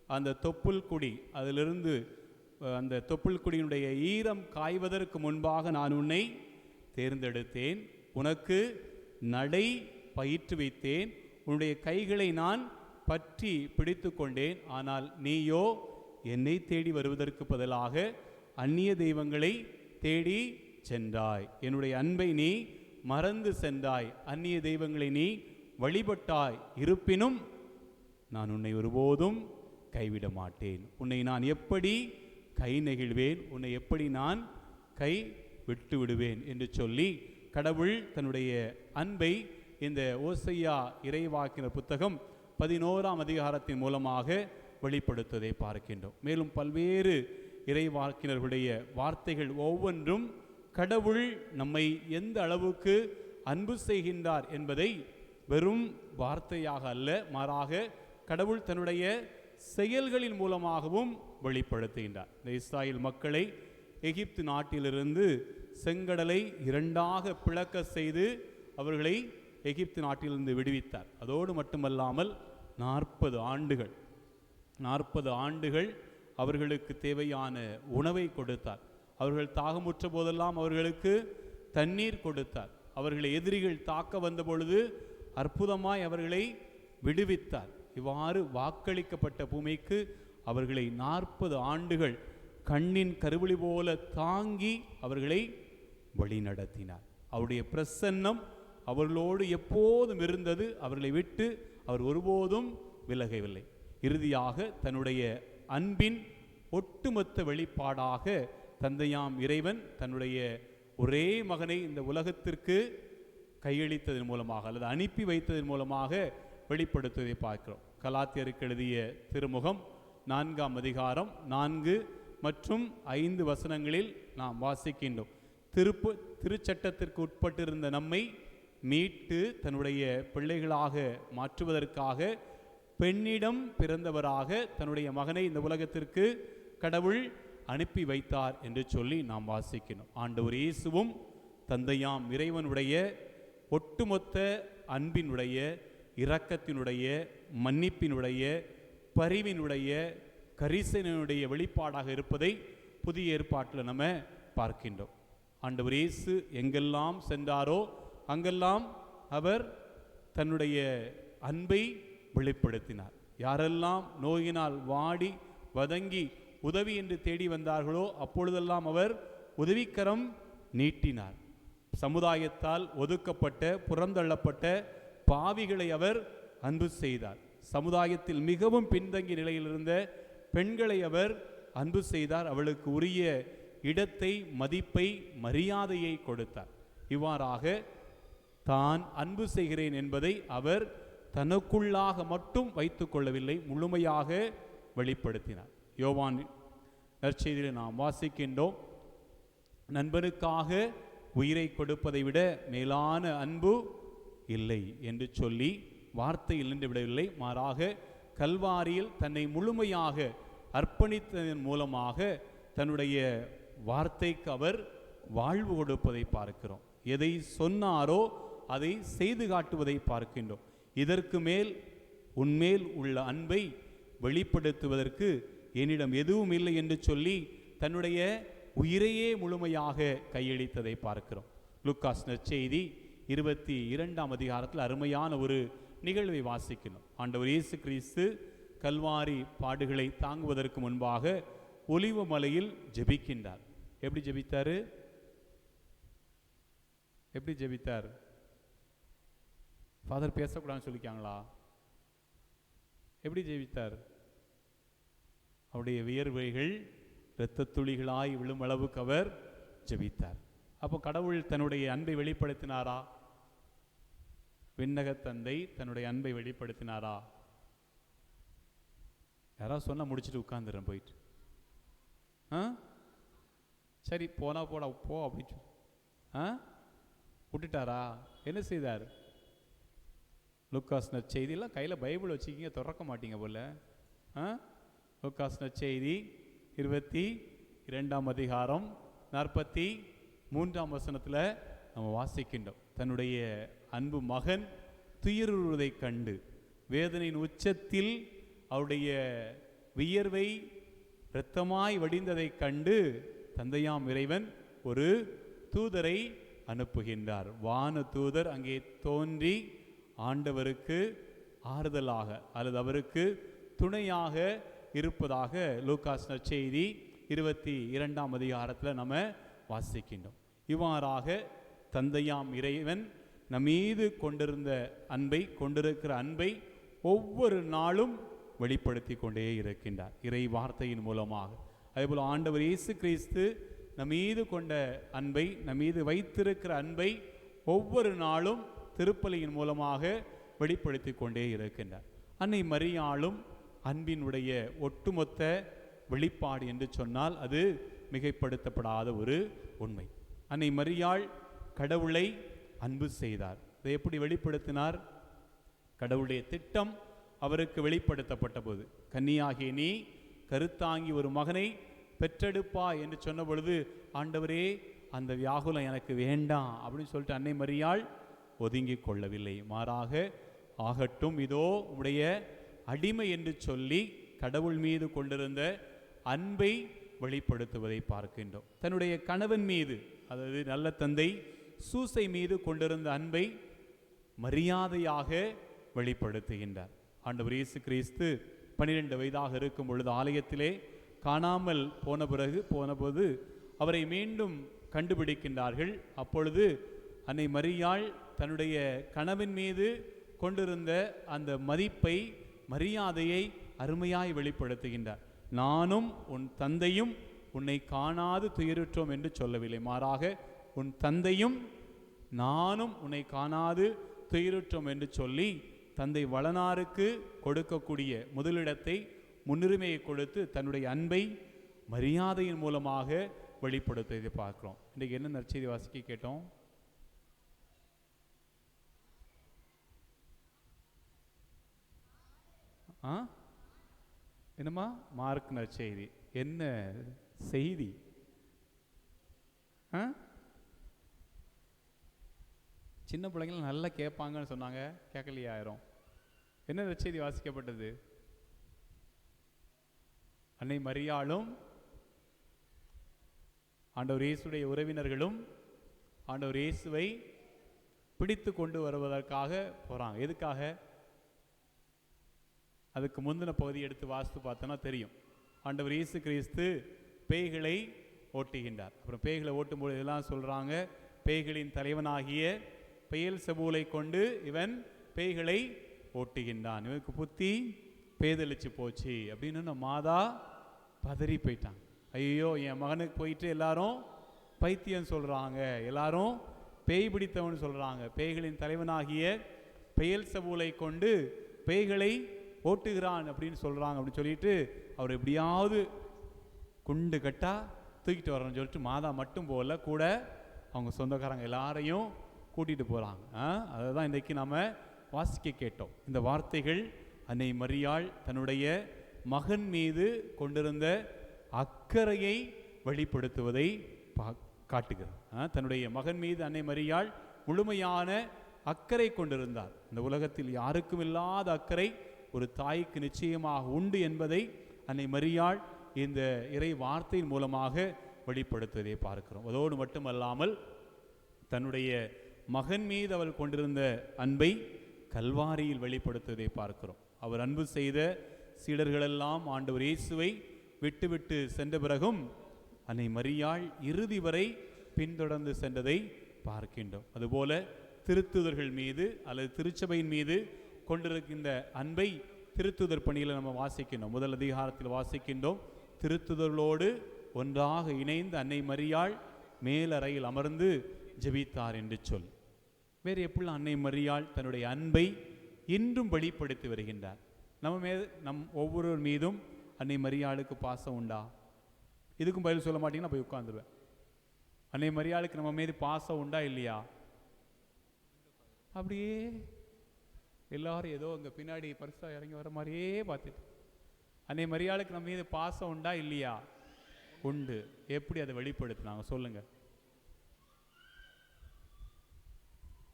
அந்த தொப்புள் குடி, அதிலிருந்து அந்த தொப்புள் குடியினுடைய ஈரம் காய்வதற்கு முன்பாக நான் உன்னை தேர்ந்தெடுத்தேன், உனக்கு நடை பயிற்றுவித்தேன், உன்னுடைய கைகளை நான் பற்றி பிடித்து கொண்டேன், ஆனால் நீயோ என்னை தேடி வருவதற்கு பதிலாக அந்நிய தெய்வங்களை தேடி சென்றாய், என்னுடைய அன்பை நீ மறந்து சென்றாய், அந்நிய தெய்வங்களை நீ வழிபட்டாய், இருப்பினும் நான் உன்னை ஒருபோதும் கைவிட மாட்டேன், உன்னை நான் எப்படி கை நெகிழ்வேன், உன்னை எப்படி நான் கை விட்டு விடுவேன் என்று சொல்லி கடவுள் தன்னுடைய அன்பை இந்த ஓசையா இறைவாக்கினர் புத்தகம் 11ஆம் அதிகாரத்தின் மூலமாக வெளிப்படுத்துவதை பார்க்கின்றோம். மேலும் பல்வேறு இறைவாக்கினர்களுடைய வார்த்தைகள் ஒவ்வொன்றும் கடவுள் நம்மை எந்த அளவுக்கு அன்பு செய்கின்றார் என்பதை வெறும் வார்த்தையாக அல்ல, மாறாக கடவுள் தன்னுடைய செயல்களின் மூலமாகவும் வெளிப்படுத்துகின்றார். இந்த இஸ்ராயல் மக்களை எகிப்து நாட்டிலிருந்து செங்கடலை இரண்டாக பிளக்க செய்து அவர்களை எகிப்து நாட்டிலிருந்து விடுவித்தார். அதோடு மட்டுமல்லாமல் 40 ஆண்டுகள் அவர்களுக்கு தேவையான உணவை கொடுத்தார். அவர்கள் தாகமுற்ற போதெல்லாம் அவர்களுக்கு தண்ணீர் கொடுத்தார். அவர்களை எதிரிகள் தாக்க வந்த பொழுது அற்புதமாய் அவர்களை விடுவித்தார். இவ்வாறு வாக்களிக்கப்பட்ட பூமிக்கு அவர்களை 40 ஆண்டுகள் கண்ணின் கருவிழி போல தாங்கி அவர்களை வழிநடத்தினார். அவருடைய பிரசன்னம் அவர்களோடு எப்போதும் இருந்தது. அவர்களை விட்டு அவர் ஒருபோதும் விலகவில்லை. இறுதியாக தன்னுடைய அன்பின் ஒட்டுமொத்த வெளிப்பாடாக தந்தையாம் இறைவன் தன்னுடைய ஒரே மகனை இந்த உலகத்திற்கு கையளித்ததன் மூலமாக அல்லது அனுப்பி வைத்ததன் மூலமாக வெளிப்படுத்துவதை பார்க்கிறோம். கலாத்தியருக்கு எழுதிய திருமுகம் 4ஆம் அதிகாரம் 4 மற்றும் 5 வசனங்களில் நாம் வாசிக்கின்றோம். திருச்சட்டத்திற்கு உட்பட்டிருந்த நம்மை மீட்டு தன்னுடைய பிள்ளைகளாக மாற்றுவதற்காக பெண்ணிடம் பிறந்தவராக தன்னுடைய மகனை இந்த உலகத்திற்கு கடவுள் அனுப்பி வைத்தார் என்று சொல்லி நாம் வாசிக்கணும். ஆண்டவர் இயேசுவும் தந்தையாம் இறைவனுடைய ஒட்டுமொத்த அன்பினுடைய, இரக்கத்தினுடைய, மன்னிப்பினுடைய, பரிவினுடைய, கரிசனையினுடைய வெளிப்பாடாக இருப்பதை புதிய ஏற்பாட்டில் நம்ம பார்க்கின்றோம். ஆண்டவர் இயேசு எங்கெல்லாம் சென்றாரோ அங்கெல்லாம் அவர் தன்னுடைய அன்பை வெளிப்படுத்தினார். யாரெல்லாம் நோயினால் வாடி வதங்கி உதவி என்று தேடி வந்தார்களோ அப்பொழுதெல்லாம் அவர் உதவிக்கரம் நீட்டினார். சமுதாயத்தால் ஒதுக்கப்பட்ட, புறந்தள்ளப்பட்ட பாவிகளை அவர் அன்பு செய்தார். சமுதாயத்தில் மிகவும் பின்தங்கிய நிலையில் இருந்த பெண்களை அவர் அன்பு செய்தார். அவளுக்கு உரிய இடத்தை, மதிப்பை, மரியாதையை கொடுத்தார். இவ்வாறாக தான் அன்பு செய்கிறேன் என்பதை அவர் தனக்குள்ளாக மட்டும் வைத்து கொள்ளவில்லை, முழுமையாக வெளிப்படுத்தினார். யோவான் நற்செய்தியில் நாம் வாசிக்கின்றோம், நண்பனுக்காக உயிரை கொடுப்பதை விட மேலான அன்பு இல்லை என்று சொல்லி வார்த்தையில் நின்று விடவில்லை, மாறாக கல்வாரியில் தன்னை முழுமையாக அர்ப்பணித்ததன் மூலமாக தன்னுடைய வார்த்தைக்கு அவர் வாழ்வு கொடுப்பதை பார்க்கிறோம். எதை சொன்னாரோ அதை செய்து காட்டுவதை பார்க்கின்றோம். இதற்கு மேல் உன்மேல் உள்ள அன்பை வெளிப்படுத்துவதற்கு என்னிடம் எதுவும் இல்லை என்று சொல்லி தன்னுடைய உயிரையே முழுமையாக கையளித்ததை பார்க்கிறோம். லூக்காஸ் நற்செய்தி 22ஆம் அதிகாரத்தில் அருமையான ஒரு நிகழ்வை வாசிக்கணும். ஆண்டவர் இயேசு கிறிஸ்து கல்வாரி பாடுகளை தாங்குவதற்கு முன்பாக ஒலிவ மலையில் ஜெபிக்கின்றார். எப்படி ஜெபித்தாரு? எப்படி ஜெபித்தார்? ஃபாதர் பேசக்கூடாதுன்னு சொல்லிக்காங்களா? எப்படி ஜெபித்தார்? அவருடைய வியர்வைகள் இரத்த துளிகளாய் விழும் அளவுக்கு அவர் ஜெபித்தார். அப்போ கடவுள் தன்னுடைய அன்பை வெளிப்படுத்தினாரா? விண்ணக தந்தை தன்னுடைய அன்பை வெளிப்படுத்தினாரா? யாராவது சொன்ன முடிச்சுட்டு உட்கார்ந்துறேன் போயிட்டு. சரி போனா போடா போ அப்படின்னு விட்டுட்டாரா? என்ன செய்தார்? லூக்காஸ் நற்செய்தியெல்லாம் கையில் பைபிள் வச்சுக்கிங்க, திறக்க மாட்டீங்க போல. லூக்காஸ் நற்செய்தி 22ஆம் அதிகாரம் 43ஆம் வசனத்தில் நம்ம வாசிக்கின்றோம். தன்னுடைய அன்பு மகன் துயருவதை கண்டு வேதனையின் உச்சத்தில் அவருடைய வியர்வை இரத்தமாய் வடிந்ததை கண்டு தந்தையாம் இறைவன் ஒரு தூதரை அனுப்புகின்றார். வான தூதர் அங்கே தோன்றி ஆண்டவருக்கு ஆறுதலாக அல்லது அவருக்கு துணையாக இருப்பதாக லூக்காஸ் நற்செய்தி 22ஆம் அதிகாரத்தில் நம்ம வாசிக்கின்றோம். இவ்வாறாக தந்தையாம் இறைவன் நம்மீது கொண்டிருக்கிற அன்பை ஒவ்வொரு நாளும் வெளிப்படுத்தி கொண்டே இருக்கின்றார் இறை வார்த்தையின் மூலமாக. அதேபோல் ஆண்டவர் இயேசு கிறிஸ்து நம்மீது கொண்ட அன்பை, நம்மீது வைத்திருக்கிற அன்பை ஒவ்வொரு நாளும் திருப்பலியின் மூலமாக வெளிப்படுத்தி கொண்டே இருக்கின்றார். அன்னை மரியாளும் அன்பினுடைய ஒட்டுமொத்த வெளிப்பாடு என்று சொன்னால் அது மிகைப்படுத்தப்படாத ஒரு உண்மை. அன்னை மரியாள் கடவுளை அன்பு செய்தார். இதை எப்படி வெளிப்படுத்தினார்? கடவுளுடைய திட்டம் அவருக்கு வெளிப்படுத்தப்பட்ட போது, கன்னியாகிய நீ கருத்தாங்கி ஒரு மகனை பெற்றெடுப்பா என்று சொன்ன பொழுது, ஆண்டவரே அந்த வியாகுலம் எனக்கு வேண்டாம் அப்படின்னு சொல்லிட்டு அன்னை மரியாள் ஒதுங்கி கொள்ளவில்லை. மாறாக, ஆகட்டும் இதோ உடைய அடிமை என்று சொல்லி கடவுள் மீது கொண்டிருந்த அன்பை வெளிப்படுத்துவதை பார்க்கின்றோம். தன்னுடைய கணவன் மீது, அதாவது நல்ல தந்தை சூசை மீது கொண்டிருந்த அன்பை மரியாதையாக வெளிப்படுத்துகின்றார். ஆண்டவர் இயேசு கிறிஸ்து 12 வயதாக இருக்கும் பொழுது ஆலயத்திலே காணாமல் போனபோது அவரை மீண்டும் கண்டுபிடிக்கின்றார்கள். அப்பொழுது அன்னை மரியாள் தன்னுடைய கணவன் மீது கொண்டிருந்த அந்த மதிப்பை, மரியாதையை அருமையாய் வெளிப்படுத்துகின்றார். நானும் உன் தந்தையும் உன்னை காணாது துயருற்றோம் என்று சொல்லவில்லை. மாறாக, உன் தந்தையும் நானும் உன்னை காணாது துயருற்றோம் என்று சொல்லி தந்தை வளனாருக்கு கொடுக்கக்கூடிய முதலிடத்தை, முன்னுரிமையை கொடுத்து தன்னுடைய அன்பை மரியாதையின் மூலமாக வெளிப்படுத்துவதை பார்க்கிறோம். இன்றைக்கு என்ன நற்செய்தி வாசிக்க கேட்டோம்? என்னம்மா? மார்க் நற்செய்தி. என்ன செய்தி? சின்ன பிள்ளைங்களும் நல்லா கேட்பாங்கன்னு சொன்னாங்க, கேட்கலையாயிரும். என்ன நற்செய்தி வாசிக்கப்பட்டது? அன்னை மரியாளும் ஆண்டவர் இயேசுடைய உறவினர்களும் ஆண்டவர் இயேசுவை பிடித்து கொண்டு வருவதற்காக போகிறாங்க. எதுக்காக? அதுக்கு முந்தின பகுதி எடுத்து வாசித்து பார்த்தோன்னா தெரியும். ஆண்டவர் இயேசு கிறிஸ்து பேய்களை ஓட்டுகின்றார். அப்புறம் பேய்களை ஓட்டும்போது இதெல்லாம் சொல்கிறாங்க, பேய்களின் தலைவனாகிய பெயல்செபூலை கொண்டு இவன் பேய்களை ஓட்டுகின்றான், இவனுக்கு புத்தி பேதலிச்சு போச்சு அப்படின்னு மாதா பதறி போயிட்டான். ஐயோ, என் மகனுக்கு போயிட்டு எல்லாரும் பைத்தியம் சொல்கிறாங்க, எல்லாரும் பேய் பிடித்தவன் சொல்கிறாங்க, பேய்களின் தலைவனாகிய பெயல்செபூலை கொண்டு பேய்களை ஓட்டுகிறான் அப்படின்னு சொல்கிறாங்க அப்படின்னு சொல்லிட்டு அவர் எப்படியாவது குண்டு கட்டா தூக்கிட்டு வரணும்னு சொல்லிட்டு மாதா மட்டும் போகல, கூட அவங்க சொந்தக்காரங்க எல்லாரையும் கூட்டிகிட்டு போகிறாங்க. அதை தான் இன்றைக்கி நம்ம வாசிக்க கேட்டோம். இந்த வார்த்தைகள் அன்னை மரியாள் தன்னுடைய மகன் மீது கொண்டிருந்த அக்கறையை வெளிப்படுத்துவதை காட்டுகிறது. தன்னுடைய மகன் மீது அன்னை மரியாள் முழுமையான அக்கறை கொண்டிருந்தார். இந்த உலகத்தில் யாருக்கும் இல்லாத அக்கறை ஒரு தாய்க்கு நிச்சயமாக உண்டு என்பதை அன்னை மரியாள் இந்த இறை வார்த்தையின் மூலமாக வெளிப்படுத்துவதை பார்க்கிறோம். அதோடு மட்டுமல்லாமல் தன்னுடைய மகன் மீது அவள் கொண்டிருந்த அன்பை கல்வாரியில் வெளிப்படுத்துவதை பார்க்கிறோம். அவர் அன்பு செய்த சீடர்களெல்லாம் ஆண்டவர் இயேசுவை விட்டு சென்ற பிறகும் அன்னை மரியாள் இறுதி வரை பின்தொடர்ந்து சென்றதை பார்க்கின்றோம். அதுபோல திருத்துதர்கள் மீது அல்லது திருச்சபையின் மீது கொண்டிருக்கின்ற அன்பை திருத்துதர் பணியில் நம்ம வாசிக்கின்றோம். முதல் அதிகாரத்தில் வாசிக்கின்றோம், திருத்துதர்களோடு ஒன்றாக இணைந்து அன்னை மரியாள் மேலறையில் அமர்ந்து ஜெபித்தார் என்று சொல். வேறு எப்படி அன்னை மரியாள் தன்னுடைய அன்பை இன்றும் வெளிப்படுத்தி வருகின்றார்? நம் ஒவ்வொருவர் மீதும் அன்னை மரியாளுக்கு பாசம் உண்டா? இதுக்கும் பதில் சொல்ல மாட்டீங்கன்னா போய் உட்காந்துருவேன். அன்னை மரியாளுக்கு நம்ம மீது பாசம் உண்டா இல்லையா? அப்படியே எல்லாரும் ஏதோ அங்கே பின்னாடி பரிசா இறங்கி வர மாதிரியே பார்த்துட்டு, அன்னை மரியாளுக்கு நம்ம மீது பாசம் உண்டா இல்லையா? உண்டு. எப்படி அதை வெளிப்படுத்தினாங்க சொல்லுங்க?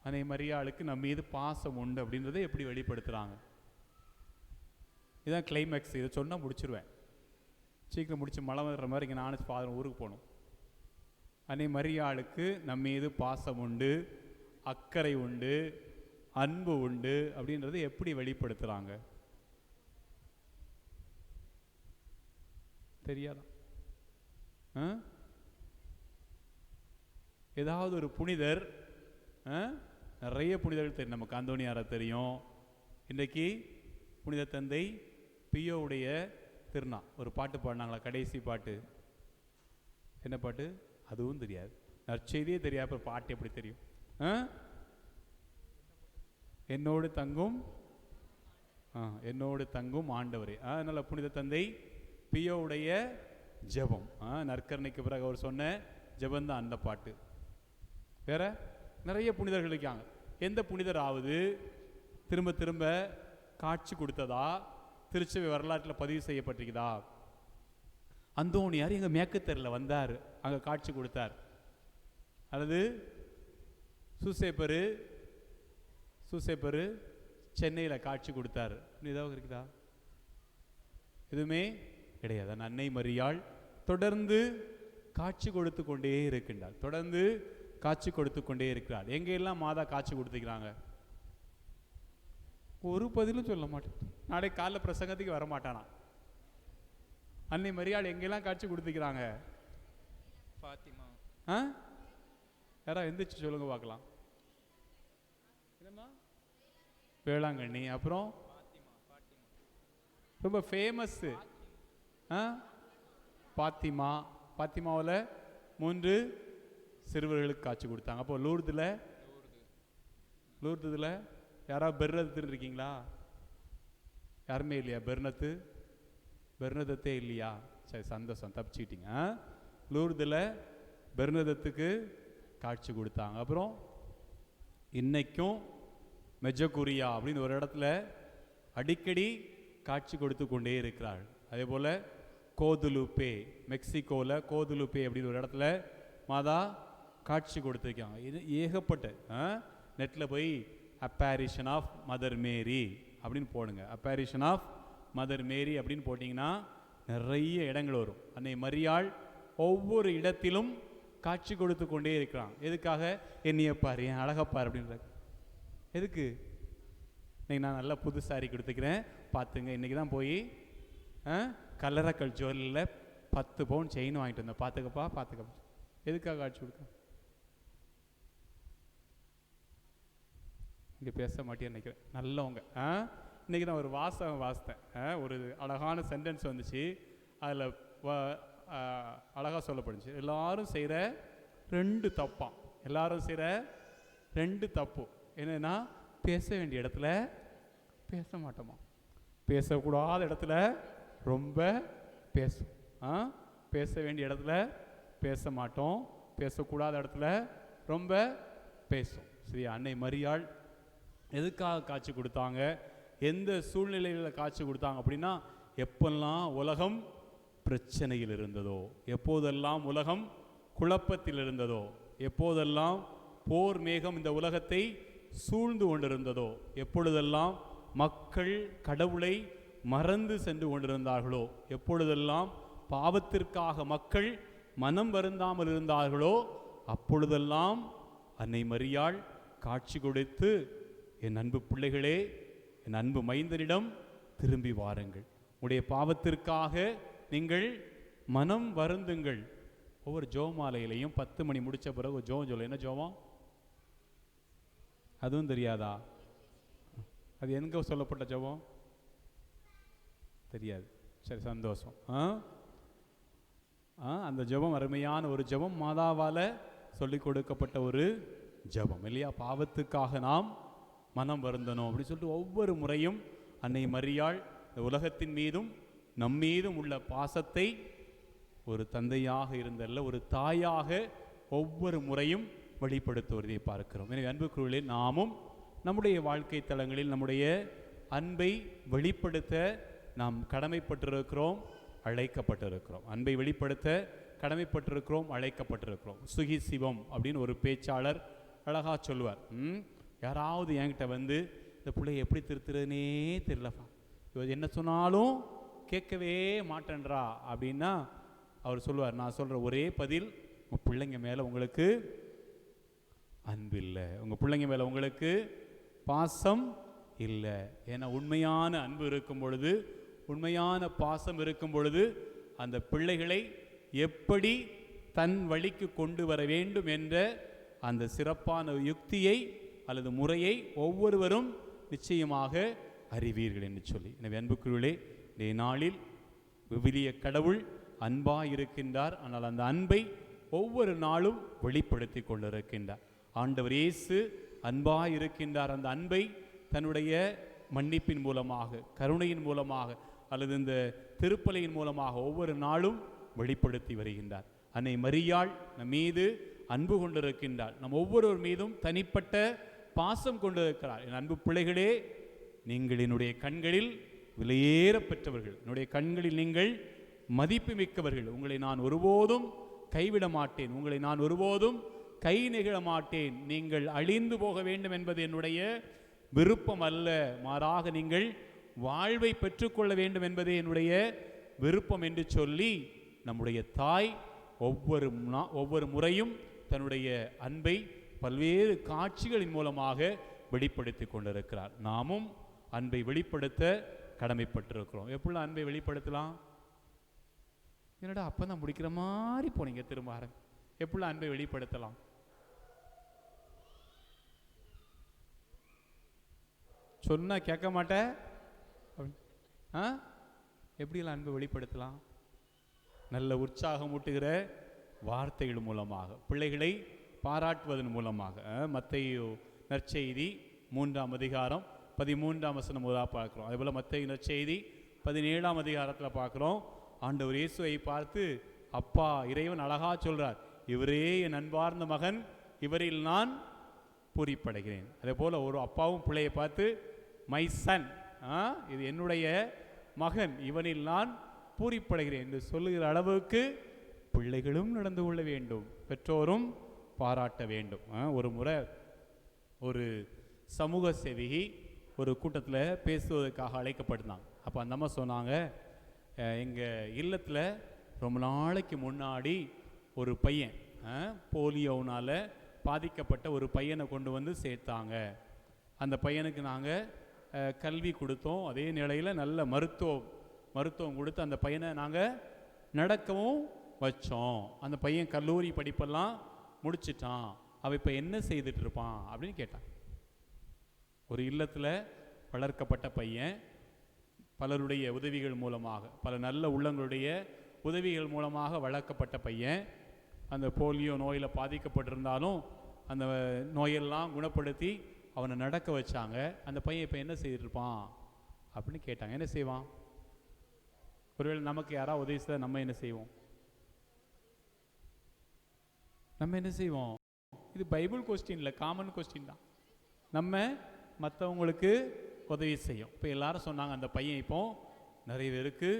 அன்னை மரியாளுக்கு நம்ம மீது பாசம் உண்டு அப்படின்றத எப்படி வெளிப்படுத்துறாங்க? இதுதான் கிளைமேக்ஸ். இதை சொன்னால் முடிச்சிருவேன், சீக்கிரம் முடிச்சு மழை வர்ற மாதிரி. இங்கே நானும் ஃபாதர் ஊருக்கு போகணும். அன்னை மரியாளுக்கு நம்ம மீது பாசம் உண்டு, அக்கறை உண்டு, அன்பு உண்டு அப்படின்றத எப்படி வெளிப்படுத்துறாங்க? தெரியாதா? ஏதாவது ஒரு புனிதர், நிறைய புனிதர்கள் தெரியும் நமக்கு. அந்தோனியாரை தெரியும். இன்றைக்கு புனித தந்தை பியோவுடைய திருநா ஒரு பாட்டு பாடினாங்களா, கடைசி பாட்டு. என்ன பாட்டு? அதுவும் தெரியாது. நற்செய்தியே தெரியாது, அப்புறம் பாட்டு எப்படி தெரியும்? என்னோடு தங்கும் என்னோடு தங்கும் ஆண்டவரே. அதனால் புனித தந்தை பியோவுடைய ஜெபம், நற்கரணைக்கு பிறகு அவர் சொன்ன ஜெபந்தான் அந்த பாட்டு. வேற நிறைய புனிதர்கள் இருக்காங்க. எந்த புனிதராவது திரும்ப திரும்ப காட்சி கொடுத்ததா திருச்சபை வரலாற்றில் பதிவு செய்யப்பட்டிருக்குதா? அந்தோனியார் எங்கள் மேற்குத்தெருவில் வந்தார், அங்கே காட்சி கொடுத்தார். அல்லது சூசேப்பரு சென்னையில் காட்சி கொடுத்தார். ஏதாவது இருக்குதா? எதுவுமே கிடையாது. அன்னை மரியாள் தொடர்ந்து காட்சி கொடுத்து கொண்டே இருக்கின்றார். தொடர்ந்து காட்சி கொடுத்து கொண்டே இருக்கிறார். எங்கெல்லாம் மாதா காட்சி கொடுத்துக்கிறாங்க? ஒரு பதிலும் சொல்ல மாட்டேன். நாளைக்கு காலைல பிரசங்கத்துக்கு வர மாட்டானா? அன்னை மரியாள் எங்கெல்லாம் காட்சி கொடுத்துக்கிறாங்க? ஃபாத்திமா. யாரா எந்திரிச்சு சொல்லுங்க பார்க்கலாம். வேளாங்கண்ணி, அப்புறம் ரொம்ப ஃபேமஸ் பாத்திமா. பாத்திமாவில் 3 சிறுவர்களுக்கு காட்சி கொடுத்தாங்க. அப்போ லூர்துல யாராவது பெர்னத்து இருக்கீங்களா? யாருமே இல்லையா? பெர்னதத்தே இல்லையா? சரி, சந்தோஷம், தப்பிச்சுக்கிட்டீங்க. லூர்துல பெர்னதத்துக்கு காட்சி கொடுத்தாங்க. அப்புறம் இன்னைக்கும் மெஜகுரியா அப்படின்னு ஒரு இடத்துல அடிக்கடி காட்சி கொடுத்து கொண்டே இருக்கிறாள். அதே போல் கோதுலுப்பே, மெக்சிகோவில் கோதுலுப்பே அப்படின்னு ஒரு இடத்துல மாதா காட்சி கொடுத்துருக்காங்க. இது ஏகப்பட்ட நெட்டில் போய் அப்பேரிஷன் ஆஃப் மதர் மேரி அப்படின்னு போடுங்க. அப்பேரிஷன் ஆஃப் மதர் மேரி அப்படின்னு போட்டிங்கன்னா நிறைய இடங்கள் வரும். அன்னை மரியாள் ஒவ்வொரு இடத்திலும் காட்சி கொடுத்து கொண்டே இருக்கிறான். எதுக்காக? என்னையப்பார், என் அழகப்பார் அப்படின்ற. எதுக்கு? இன்னைக்கு நான் நல்லா புது சாரி கொடுத்துக்கிறேன் பார்த்துங்க. இன்றைக்கி தான் போய் கல்லறக்கல் ஜுவல்லில் 10 பவுன் செயின் வாங்கிட்டு வந்தேன். பார்த்துக்கப்பா. எதுக்காக காட்சி கொடுக்க? இங்கே பேச மாட்டேன்னு நினைக்கிறேன். நல்லவங்க. இன்றைக்கி நான் ஒரு வாசகம் வாசித்தேன். ஒரு அழகான சென்டென்ஸ் வந்துச்சு. அதில் அழகாக சொல்லப்படுச்சு. எல்லாரும் செய்கிற 2 தப்பாம். எல்லாரும் செய்கிற 2 தப்பு என்னன்னா, பேச வேண்டிய இடத்துல பேச மாட்டோமா, பேசக்கூடாத இடத்துல ரொம்ப பேசும். பேச வேண்டிய இடத்துல பேச மாட்டோம், பேசக்கூடாத இடத்துல ரொம்ப பேசும். சரி, அன்னை மரியாள் எதுக்காக காட்சி கொடுத்தாங்க? எந்த சூழ்நிலையில் காட்சி கொடுத்தாங்க அப்படின்னா, எப்பெல்லாம் உலகம் பிரச்சனையில் இருந்ததோ, எப்போதெல்லாம் உலகம் குழப்பத்தில் இருந்ததோ, எப்போதெல்லாம் போர் மேகம் இந்த உலகத்தை சூழ்ந்து கொண்டிருந்ததோ, எப்பொழுதெல்லாம் மக்கள் கடவுளை மறந்து சென்று கொண்டிருந்தார்களோ, எப்பொழுதெல்லாம் பாவத்திற்காக மக்கள் மனம் வருந்தாமல் இருந்தார்களோ, அப்பொழுதெல்லாம் அன்னை மரியாள் காட்சி கொடுத்து, என் அன்பு பிள்ளைகளே, என் அன்பு மைந்தனிடம் திரும்பி வாருங்கள், உடைய பாவத்திற்காக நீங்கள் மனம் வருந்துங்கள். ஒவ்வொரு ஜோமாலையிலையும் 10 மணி முடித்த பிறகு ஜோம் சொல்ல. என்ன ஜோமம்? அதுவும் தெரியாதா? அது எங்கே சொல்லப்பட்ட ஜெபம்? தெரியாது. சரி, சந்தோஷம். அந்த ஜெபம் அருமையான ஒரு ஜெபம், மாதாவால் சொல்லிக் கொடுக்கப்பட்ட ஒரு ஜெபம் இல்லையா? பாவத்துக்காக நாம் மனம் வருந்தணும் அப்படின்னு சொல்லிட்டு ஒவ்வொரு முறையும் அன்னை மரியாள் இந்த உலகத்தின் மீதும் நம்மீதும் உள்ள பாசத்தை ஒரு தந்தையாக இருந்தல்ல ஒரு தாயாக ஒவ்வொரு முறையும் வெளிப்படுத்துவதை பார்க்கிறோம். எனவே அன்புக்குள்ளே நாமும் நம்முடைய வாழ்க்கை தளங்களில் நம்முடைய அன்பை வெளிப்படுத்த நாம் கடமைப்பட்டிருக்கிறோம், அழைக்கப்பட்டிருக்கிறோம். அன்பை வெளிப்படுத்த கடமைப்பட்டிருக்கிறோம், அழைக்கப்பட்டிருக்கிறோம். சுகி சிவம் அப்படின்னு ஒரு பேச்சாளர் அழகா சொல்லுவார். யாராவது என்கிட்ட வந்து இந்த பிள்ளையை எப்படி திருத்துறதுனே தெரியலப்பா, இவர் என்ன சொன்னாலும் கேட்கவே மாட்டேன்றா அப்படின்னா அவர் சொல்லுவார், நான் சொல்கிற ஒரே பதில், உங்கள் பிள்ளைங்க மேலே உங்களுக்கு அன்பு இல்லை, உங்கள் பிள்ளைங்க மேலே உங்களுக்கு பாசம் இல்லை. ஏன்னா உண்மையான அன்பு இருக்கும் பொழுது, உண்மையான பாசம் இருக்கும் பொழுது அந்த பிள்ளைகளை எப்படி தன் வழிக்கு கொண்டு வர வேண்டும் என்ற அந்த சிறப்பான யுக்தியை அல்லது முறையை ஒவ்வொருவரும் நிச்சயமாக அறிவீர்கள் என்று சொல்லி. எனவே அன்புக்குள்ளே இந்த நாளில் விவிலிய கடவுள் அன்பாக இருக்கின்றார். ஆனால் அந்த அன்பை ஒவ்வொரு நாளும் வெளிப்படுத்தி கொண்டிருக்கின்றார். ஆண்டவர் இயேசு அன்பாக இருக்கின்றார். அந்த அன்பை தன்னுடைய மன்னிப்பின் மூலமாக, கருணையின் மூலமாக அல்லது இந்த திருப்பலியின் மூலமாக ஒவ்வொரு நாளும் வெளிப்படுத்தி வருகின்றார். அன்னை மரியாள் நம் மீது அன்பு கொண்டிருக்கின்றார். நம் ஒவ்வொருவர் மீதும் தனிப்பட்ட பாசம் கொண்டிருக்கிறார். என் அன்பு பிள்ளைகளே, நீங்கள் என்னுடைய கண்களில் விலையேற பெற்றவர்கள், என்னுடைய கண்களில் நீங்கள் மதிப்பு மிக்கவர்கள். உங்களை நான் ஒருபோதும் கைவிட மாட்டேன், உங்களை நான் ஒருபோதும் கை நெகிழ மாட்டேன். நீங்கள் அழிந்து போக வேண்டும் என்பது என்னுடைய விருப்பம் அல்ல, மாறாக நீங்கள் வாழ்வை பெற்றுக்கொள்ள வேண்டும் என்பதே என்னுடைய விருப்பம் என்று சொல்லி நம்முடைய தாய் ஒவ்வொரு முறையும் தன்னுடைய அன்பை பல்வேறு காட்சிகளின் மூலமாக வெளிப்படுத்தி கொண்டிருக்கிறார். நாமும் அன்பை வெளிப்படுத்த கடமைப்பட்டிருக்கிறோம். எப்படிலாம் அன்பை வெளிப்படுத்தலாம்? என்னடா அப்போ தான் முடிக்கிற மாதிரி போனீங்க, திரும்ப எப்படிலாம் அன்பை வெளிப்படுத்தலாம்? சொன்னா கேட்க மாட்டேன். எப்படிலாம் அன்பை வெளிப்படுத்தலாம்? நல்ல உற்சாகம் ஊட்டுகிற வார்த்தைகள் மூலமாக, பிள்ளைகளை பாராட்டுவதன் மூலமாக. மத்தேயு நற்செய்தி 3ஆம் அதிகாரம் 13ஆம் வசனம் பார்க்கிறோம். அதேபோல் மத்தேயு நற்செய்தி 17ஆம் அதிகாரத்தில் பார்க்குறோம். ஆண்டவர் இயேசுவை பார்த்து அப்பா இறைவன் அழகா சொல்றார், இவரே என் அன்பார்ந்த மகன், இவரில் நான் பூரிப்படைகிறேன். அதே போல் ஒரு அப்பாவும் பிள்ளையை பார்த்து மை சன், இது என்னுடைய மகன், இவனில் நான் பூரிப்படைகிறேன் என்று சொல்லுகிற அளவுக்கு பிள்ளைகளும் நடந்து கொள்ள வேண்டும், பெற்றோரும் பாராட்ட வேண்டும். ஒரு முறை ஒரு சமூக சேவகி ஒரு கூட்டத்தில் பேசுவதற்காக அழைக்கப்பட்டிருந்தாங்க. அப்போ அந்த அம்மா சொன்னாங்க, எங்கள் இல்லத்தில் ரொம்ப நாளைக்கு முன்னாடி ஒரு பையன் போலியோனால் பாதிக்கப்பட்ட ஒரு பையனை கொண்டு வந்து சேர்த்தாங்க. அந்த பையனுக்கு நாங்கள் கல்வி கொடுத்தோம், அதே நிலையில் நல்ல மருத்துவம் கொடுத்து அந்த பையனை நாங்கள் நடக்கவும் வச்சோம். அந்த பையன் கல்லூரி படிப்பெல்லாம் முடிச்சிட்டான், அவன் இப்போ என்ன செய்துட்டு இருப்பான் அப்படின்னு கேட்டான். ஒரு இல்லத்தில் வளர்க்கப்பட்ட பையன், பலருடைய உதவிகள் மூலமாக, பல நல்ல உள்ளங்களுடைய உதவிகள் மூலமாக வளர்க்கப்பட்ட பையன், அந்த போலியோ நோயில் பாதிக்கப்பட்டிருந்தாலும் அந்த நோயெல்லாம் குணப்படுத்தி அவனை நடக்க வச்சாங்க. அந்த பையன் இப்போ என்ன செய்திருப்பான் அப்படின்னு கேட்டாங்க. என்ன செய்வான்? ஒருவேளை நமக்கு யாராவது உதவி செய்தால் நம்ம என்ன செய்வோம்? நம்ம என்ன செய்வோம்? இது பைபிள் கொஸ்டின் இல்லை, காமன் கொஸ்டின் தான். நம்ம மற்றவங்களுக்கு உதவி செய்யும். இப்போ எல்லாரும் சொன்னாங்க, அந்த பையன் இப்போ நிறைய பேருக்கு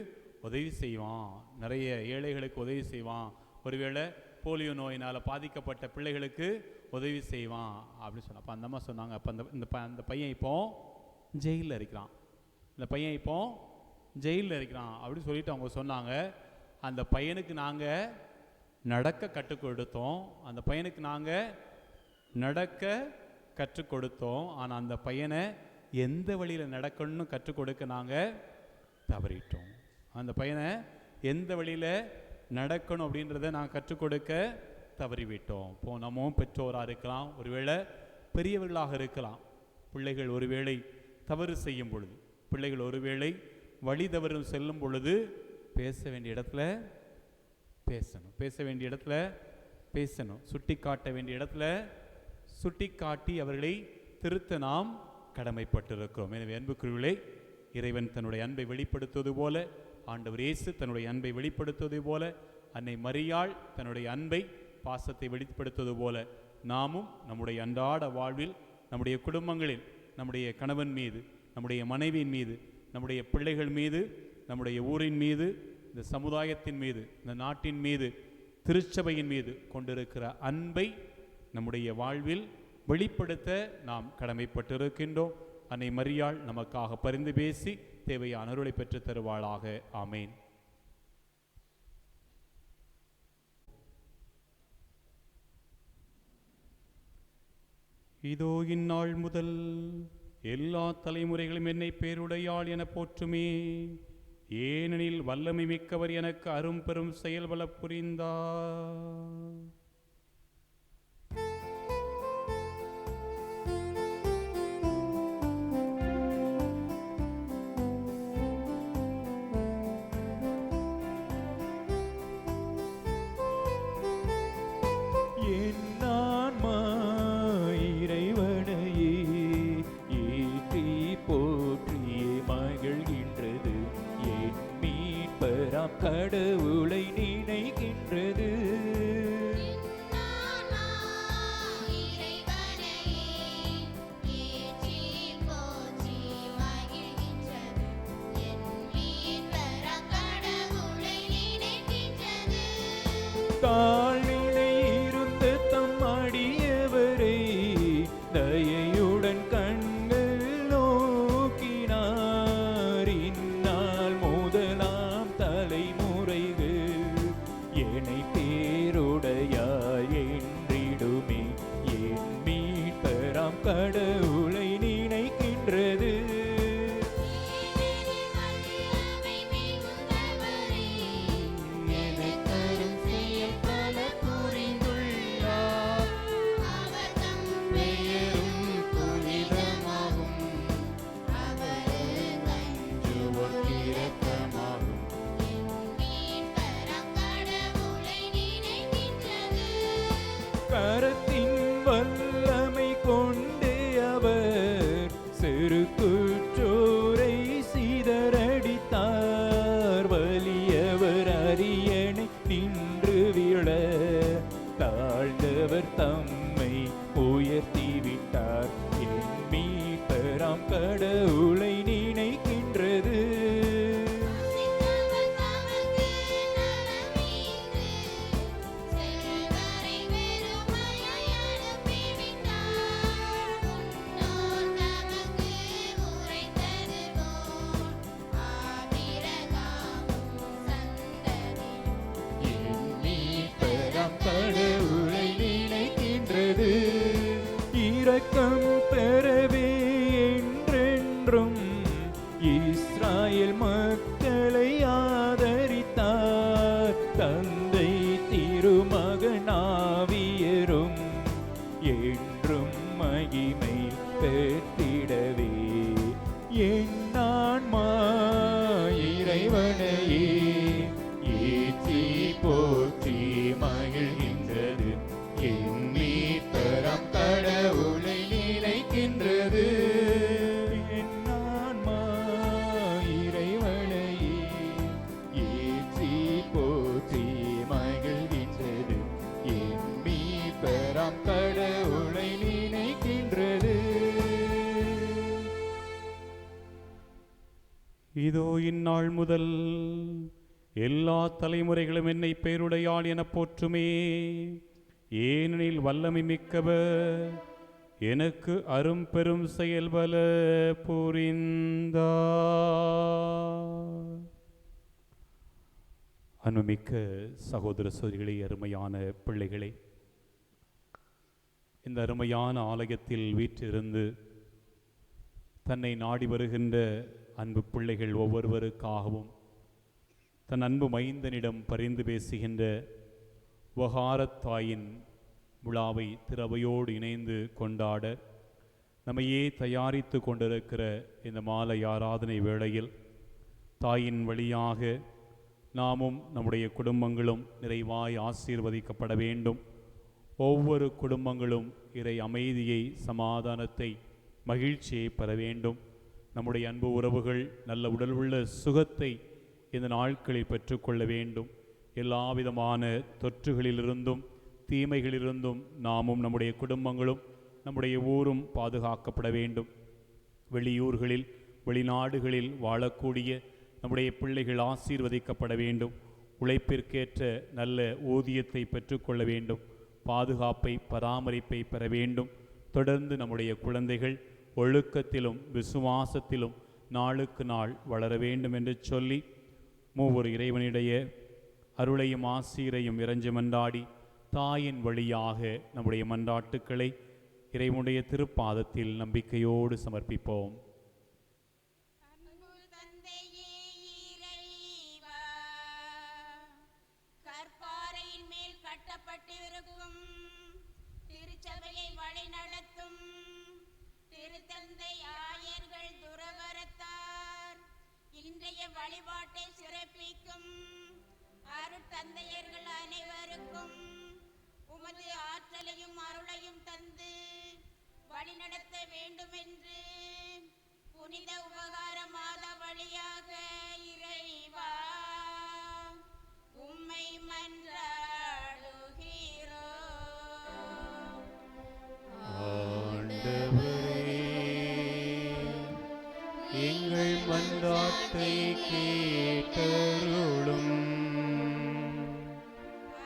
உதவி செய்வான், நிறைய ஏழைகளுக்கு உதவி செய்வான், ஒருவேளை போலியோ நோயினால் பாதிக்கப்பட்ட பிள்ளைகளுக்கு உதவி செய்வான் அப்படின்னு சொன்னான். அப்போ அந்த அம்மா சொன்னாங்க, அப்போ அந்த பையன் இப்போ ஜெயிலில் இருக்கிறான், இந்த பையன் இப்போ ஜெயிலில் இருக்கிறான் அப்படின்னு சொல்லிட்டு அவங்க சொன்னாங்க, அந்த பையனுக்கு நாங்கள் நடக்க கற்றுக் கொடுத்தோம், அந்த பையனுக்கு நாங்கள் நடக்க கற்றுக் கொடுத்தோம், ஆனால் அந்த பையனை எந்த வழியில் நடக்கணும்னு கற்றுக் கொடுக்க நாங்கள் தவறிட்டோம். அந்த பையனை எந்த வழியில் நடக்கணும் அப்படின்றத நாங்கள் கற்றுக் கொடுக்க தவறிவிட்டோம். இப்போ நம்மவும் பெற்றோராக இருக்கலாம், ஒருவேளை பெரியவர்களாக இருக்கலாம். பிள்ளைகள் ஒருவேளை தவறு செய்யும் பொழுது, பிள்ளைகள் ஒருவேளை வழி தவறும் செல்லும் பொழுது பேச வேண்டிய இடத்துல பேசணும், பேச வேண்டிய இடத்துல பேசணும், சுட்டி காட்ட வேண்டிய இடத்துல சுட்டி காட்டி அவர்களை திருத்த நாம் கடமைப்பட்டிருக்கிறோம். எனவே அன்புக்குரியவர்களே, இறைவன் தன்னுடைய அன்பை வெளிப்படுத்துவது போல, ஆண்டவர் இயேசு தன்னுடைய அன்பை வெளிப்படுத்துவது போல, அன்னை மரியாள் தன்னுடைய அன்பை பாசத்தை வெளிப்படுத்துவது போல, நாமும் நம்முடைய அன்றாட வாழ்வில், நம்முடைய குடும்பங்களில், நம்முடைய கணவன் மீது, நம்முடைய மனைவியின் மீது, நம்முடைய பிள்ளைகள் மீது, நம்முடைய ஊரின் மீது, இந்த சமுதாயத்தின் மீது, இந்த நாட்டின் மீது, திருச்சபையின் மீது கொண்டிருக்கிற அன்பை நம்முடைய வாழ்வில் வெளிப்படுத்த நாம் கடமைப்பட்டிருக்கின்றோம். அன்னை மரியாள் நமக்காக பரிந்து பேசி தேவையான அருளை பெற்றுத் தருவாளாக. ஆமேன். இதோ இந்நாள் முதல் எல்லா தலைமுறைகளும் என்னை பேருடையாள் என போற்றுமே, ஏனெனில் வல்லமை மிக்கவர் எனக்கு அரும் பெரும் செயல்பல புரிந்தார். கடவுளை நினைக்கின்றது. தாழ்நிலை இருந்த தம் அடியவரை தயையுடன் கண்கள் நோக்கினார். இந்நாள் முதலாம் தலைமுறைகள் என்னை பேருடையாய் என்றிடுமே, என் மீட்பராம் கடவுளை நினைக்கின்றது. கரத்தின் வல்லமை கொண்டே அவர் செருக்குற்றோரை சிதறடித்தார். வலியவர் அரியணை நின்று விழ தாழ்ந்தவர் தம்மை உயர்த்திவிட்டார். என் மீட்பராம் கடவுளை நினைக்கின்றது. கடவுளை நினைக்கின்றது. இரக்கம் பெறவே என்றென்றும் இஸ்ராயேல் மக்களை ஆதரித்தார். தந்தை திருமகனாவியரும் என்றும் மகிமை பெற்றிடவே என் ஆன்மா இறைவனையே ஏற்றி போற்றி மகிழ்கின்றது. என் மீட்பராம் கடவுளை நினைக்கின்றது. என் ஆன்மா இறைவனையே ஏற்றி போற்றி மகிழ்கின்றது. என் மீட்பராம் கடவுளை நினைக்கின்றது. இதோ இந்நாள் முதல் எல்லா தலைமுறைகளும் என்னை பேருடையாள் என போற்றுமே, ஏனெனில் வல்லமை மிக்கவர் எனக்கு அரும் பெரும் செயல்பல புரிந்தார். அன்புமிக்க சகோதர சகோதரிகளே, அருமையான பிள்ளைகளே, இந்த அருமையான ஆலயத்தில் வீற்றிருந்து தன்னை நாடி வருகின்ற அன்பு பிள்ளைகள் ஒவ்வொருவருக்காகவும் தன் அன்பு மைந்தனிடம் பரிந்து பேசுகின்ற உபகாரத்தாயின் விழாவை திரவையோடு இணைந்து கொண்டாட நம்மையே தயாரித்து கொண்டிருக்கிற இந்த மாலை ஆராதனை வேளையில் தாயின் வழியாக நாமும் நம்முடைய குடும்பங்களும் நிறைவாய் ஆசீர்வதிக்கப்பட வேண்டும். ஒவ்வொரு குடும்பங்களும் இறை அமைதியை, சமாதானத்தை, மகிழ்ச்சியை பெற வேண்டும். நம்முடைய அன்பு உறவுகள் நல்ல உடல் உள்ள சுகத்தை இந்த நாட்களில் பெற்றுக்கொள்ள வேண்டும். எல்லா விதமான தொற்றுகளிலிருந்தும் தீமைகளிலிருந்தும் நாமும் நம்முடைய குடும்பங்களும் நம்முடைய ஊரும் பாதுகாக்கப்பட வேண்டும். வெளியூர்களில் வெளிநாடுகளில் வாழக்கூடிய நம்முடைய பிள்ளைகள் ஆசீர்வதிக்கப்பட வேண்டும். உழைப்பிற்கேற்ற நல்ல ஊதியத்தை பெற்றுக்கொள்ள வேண்டும். பாதுகாப்பை, பராமரிப்பை பெற வேண்டும். தொடர்ந்து நம்முடைய குழந்தைகள் ஒழுக்கத்திலும் விசுவாசத்திலும் நாளுக்கு நாள் வளர வேண்டும் என்று சொல்லி மூவர் இறைவனிடைய அருளையும் ஆசீரையும் இறைஞ்சி மன்றாடி தாயின் வழியாக நம்முடைய மன்றாட்டுக்களை இறைவனுடைய திருப்பாதத்தில் நம்பிக்கையோடு சமர்ப்பிப்போம். அன்பு தந்தையே இறைவா, கற்பாறையின் மேல் கட்டப்பட்டிருக்கும் திருச்சபையை வழிநடத்தும் திருத்தந்தை ஆயர்கள் துறவரத்தார் இன்றைய வழிபாட்டை சிறப்பிக்கும் அருட்தந்தையர்கள் அனைவருக்கும் உமது ஆற்றலையும் அருளையும் தந்து வழிநடத்த வேண்டுமென்று புனித உபகார மாதா வழியாக இறைவா உம்மை மன்றாடுகிறோம். ஆண்டவரே, எங்கள் மன்றாட்டை கேட்டருளும்.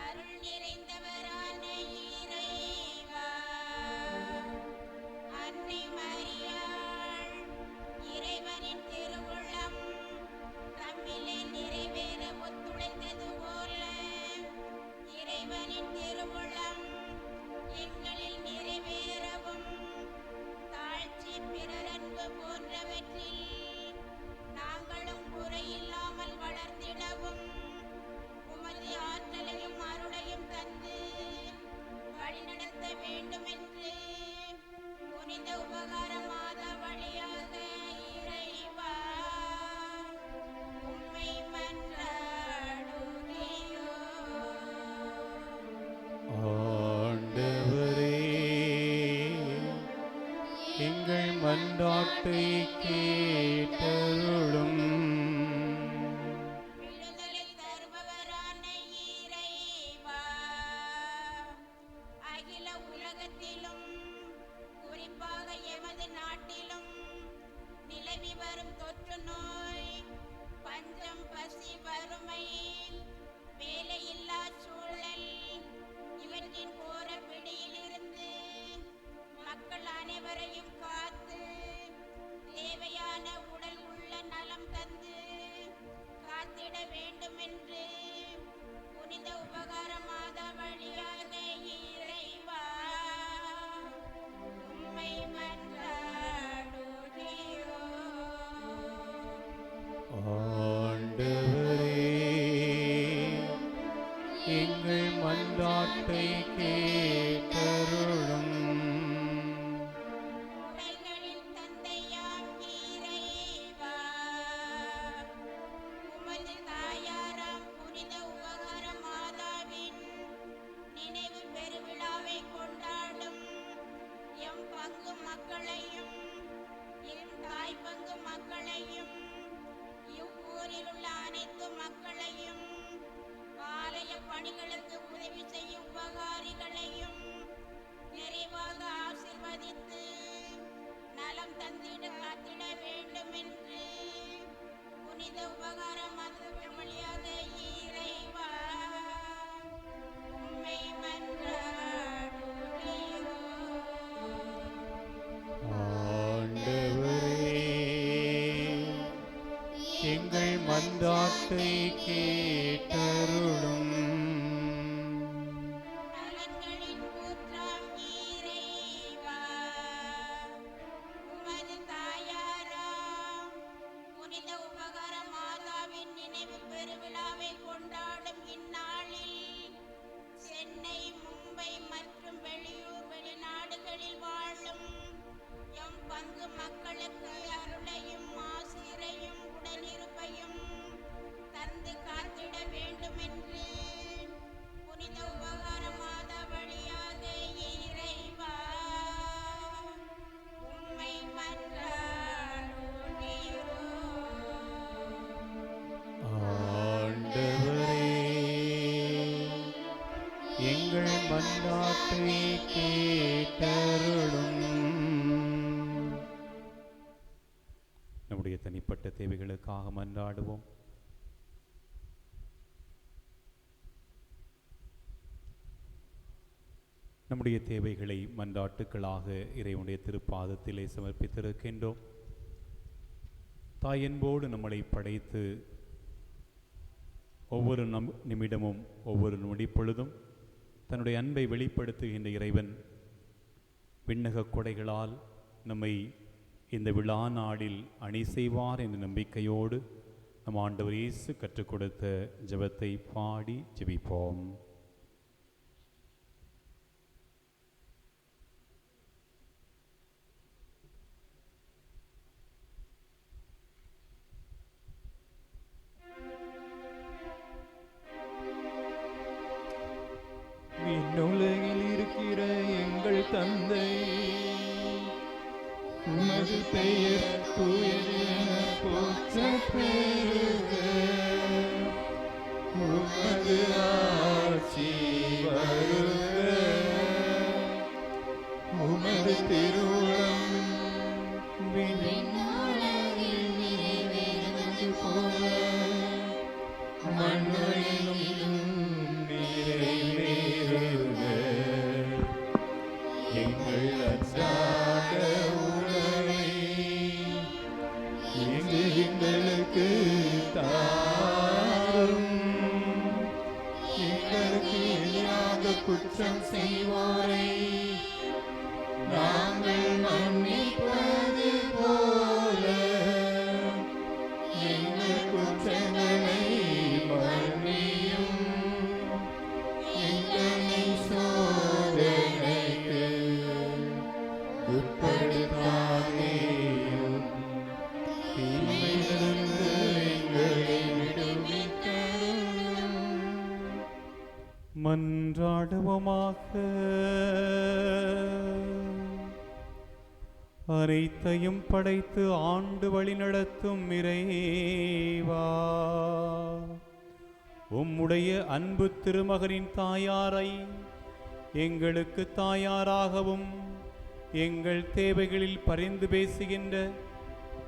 அருள் நிறைந்தவரான இறைவா, அன்னை மரியாள் இறைவனின் திருவுள்ளம் தம்மிலே நிறைவேற ஒத்துழைத்தது போல இறைவனின் திருவுள்ளம் எங்களில் நிறைவேறவும் தாழ்ச்சி, பிறரன்பு போன்றவற்றில் நாங்களும் குறையில்லாமல் வளர்ந்திடவும் உமது ஆற்றலையும் அருளையும் தந்து வழிநடத்த வேண்டுமென்று புனித உபகார மாதா வழியாக இறைவா உம்மை மன்றாடுகிறோம். ஆண்டவரே, எங்கள் மன்றாட்டை கேட்டருளும். விடுதலை தருபவரான இறைவா, அகில உலகத்திலும் குறிப்பாக எமது நாட்டிலும் நிலவி வரும் தொற்று நோய், பஞ்சம், பசி, வறுமை, வேலையில்லா சூழல் இவற்றின் கோர பிடியிலிருந்து மக்கள் அனைவரையும் காத்து தேவையான உடல் உள்ள நலம் தந்து காத்திட வேண்டுமென்று புனித உபகார மாதா வழியாக இறைவா உம்மை மன்றாடுகிறோம். ஆண்டவரே, எங்கள் மன்றாட்டை கேட்டருளும். உலகின் தந்தையாம் இறைவா, உமது தாயாராம் புனித உபகார மாதாவின் நினைவு பெருவிழாவை கொண்டாடும் எம் பங்கு மக்களையும் எம் தாய் பங்கு மக்களையும் இவ்வூரில் உள்ள அனைத்து மக்களையும் ஆலய பணிகளுக்கு உதவி செய்யும் உபகாரிகளையும் நிறைவாக ஆசீர்வதித்து நலம் தந்திட காத்திட வேண்டும் என்று புனித உபகார மதம் வழியாக இறைவா உம்மை மன்றாடுகிறோம். ஆண்டவரே, எங்கள் மன்றாட்டை கேட்டருளும். நலன்களின் ஊற்றாம் இறைவா, உமது தாயாராம் புனித உபகார மாதாவின் நினைவு பெருவிழாவை கொண்டாடும் இந்நாளில் சென்னை, மும்பை மற்றும் மன்றாட்டை கேட்டருளும். நம்முடைய தனிப்பட்ட தேவைகளுக்காக மன்றாடுவோம். நம்முடைய தேவைகளை மன்றாட்டுக்களாக இறைவனுடைய திருப்பாதத்திலே சமர்ப்பித்திருக்கின்றோம். தாயன்போடு நம்மளை படைத்து ஒவ்வொரு நிமிடமும் ஒவ்வொரு நொடிப்பொழுதும் தன்னுடைய அன்பை வெளிப்படுத்துகின்ற இறைவன் விண்ணக கொடைகளால் நம்மை இந்த விழா நாளில் அணி செய்வார் என்ற நம்பிக்கையோடு நம் ஆண்டவர் இயேசு கற்றுக் கொடுத்த ஜெபத்தை பாடி ஜெபிப்போம். விண்ணுலகில் இருக்கிற எங்கள் தந்தை, உமது பெயர் தூயது என போற்றப் பெறுக. உமது ஆட்சி வருக. உமது திருவுளம் விண்ணுலகில் நிறைவேறுவது போல மண்ணுலகிலும் நிறைவேறுக. எங்கள் அன்றாட உணவை இன்று எங்களுக்கு தாரும். எங்களுக்கு எதிராக குற்றம் செய்வோரை நாங்கள் மன்னிப்பது போல எங்கள் குற்றங்களை மன்னியும். எங்களை சோதனைக்கு உட்படுத்தாதேயும். தீமையிலிருந்து எங்களை விடுவித்தருளும். மன்றாடுவோமாக. அனைத்தையும் படைத்து ஆண்டு வழி நடத்தும் இறைவா, உம்முடைய அன்பு திருமகனின் தாயாரை எங்களுக்கு தாயாராகவும் எங்கள் தேவைகளில் பரிந்து பேசுகின்ற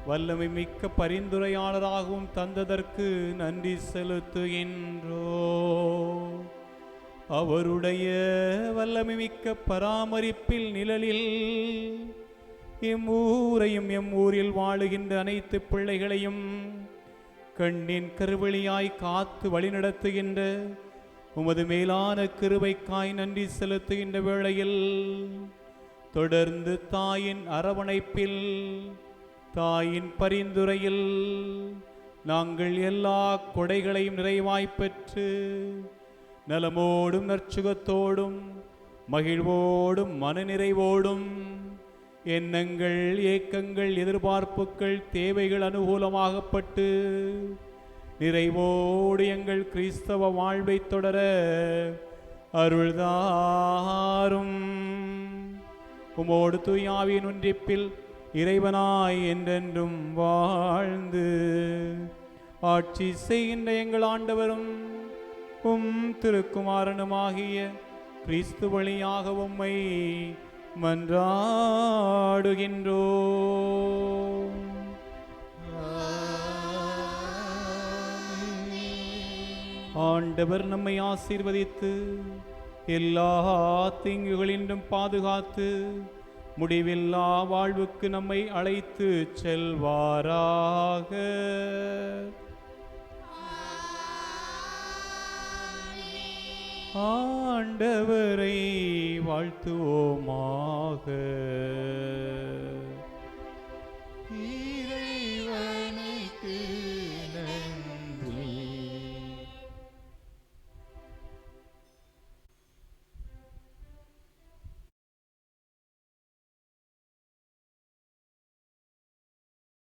வல்லமை மிக்க பரிந்துரையாளராகவும் தந்ததற்கு நன்றி செலுத்துகின்றோ. அவருடைய வல்லமை மிக்க பராமரிப்பில் நிழலில் எம்மூரையும் எம்மூரில் வாழுகின்ற அனைத்து பிள்ளைகளையும் கண்ணின் கருவழியாய் காத்து வழிநடத்துகின்ற உமது மேலான கிருபைக்காய் நன்றி செலுத்துகின்ற வேளையில் தொடர்ந்து தாயின் அரவணைப்பில் தாயின் பரிந்துரையில் நாங்கள் எல்லா கொடைகளையும் நிறைவாய் பெற்று நலமோடும் நற்சுகத்தோடும் மகிழ்வோடும் மனநிறைவோடும் எண்ணங்கள் ஏக்கங்கள் எதிர்பார்ப்புகள் தேவைகள் அனுகூலமாகப்பட்டு நிறைவோடு எங்கள் கிறிஸ்தவ வாழ்வை தொடர அருள்தாரும். உமோடு தூயாவின் ஒன்றிப்பில் இறைவனாய் என்றென்றும் வாழ்ந்து ஆட்சி செய்கின்ற எங்கள் ஆண்டவரும் உம் திருக்குமாரனுமாகிய கிறிஸ்து வழியாக உம்மை மன்றாடுகின்றோம். ஆண்டவர் நம்மை ஆசீர்வதித்து எல்லா தீங்குகளின்றும் பாதுகாத்து முடிவில்லா வாழ்வுக்கு நம்மை அழைத்து செல்வாராக. ஆண்டவரை வாழ்த்துவோமாக.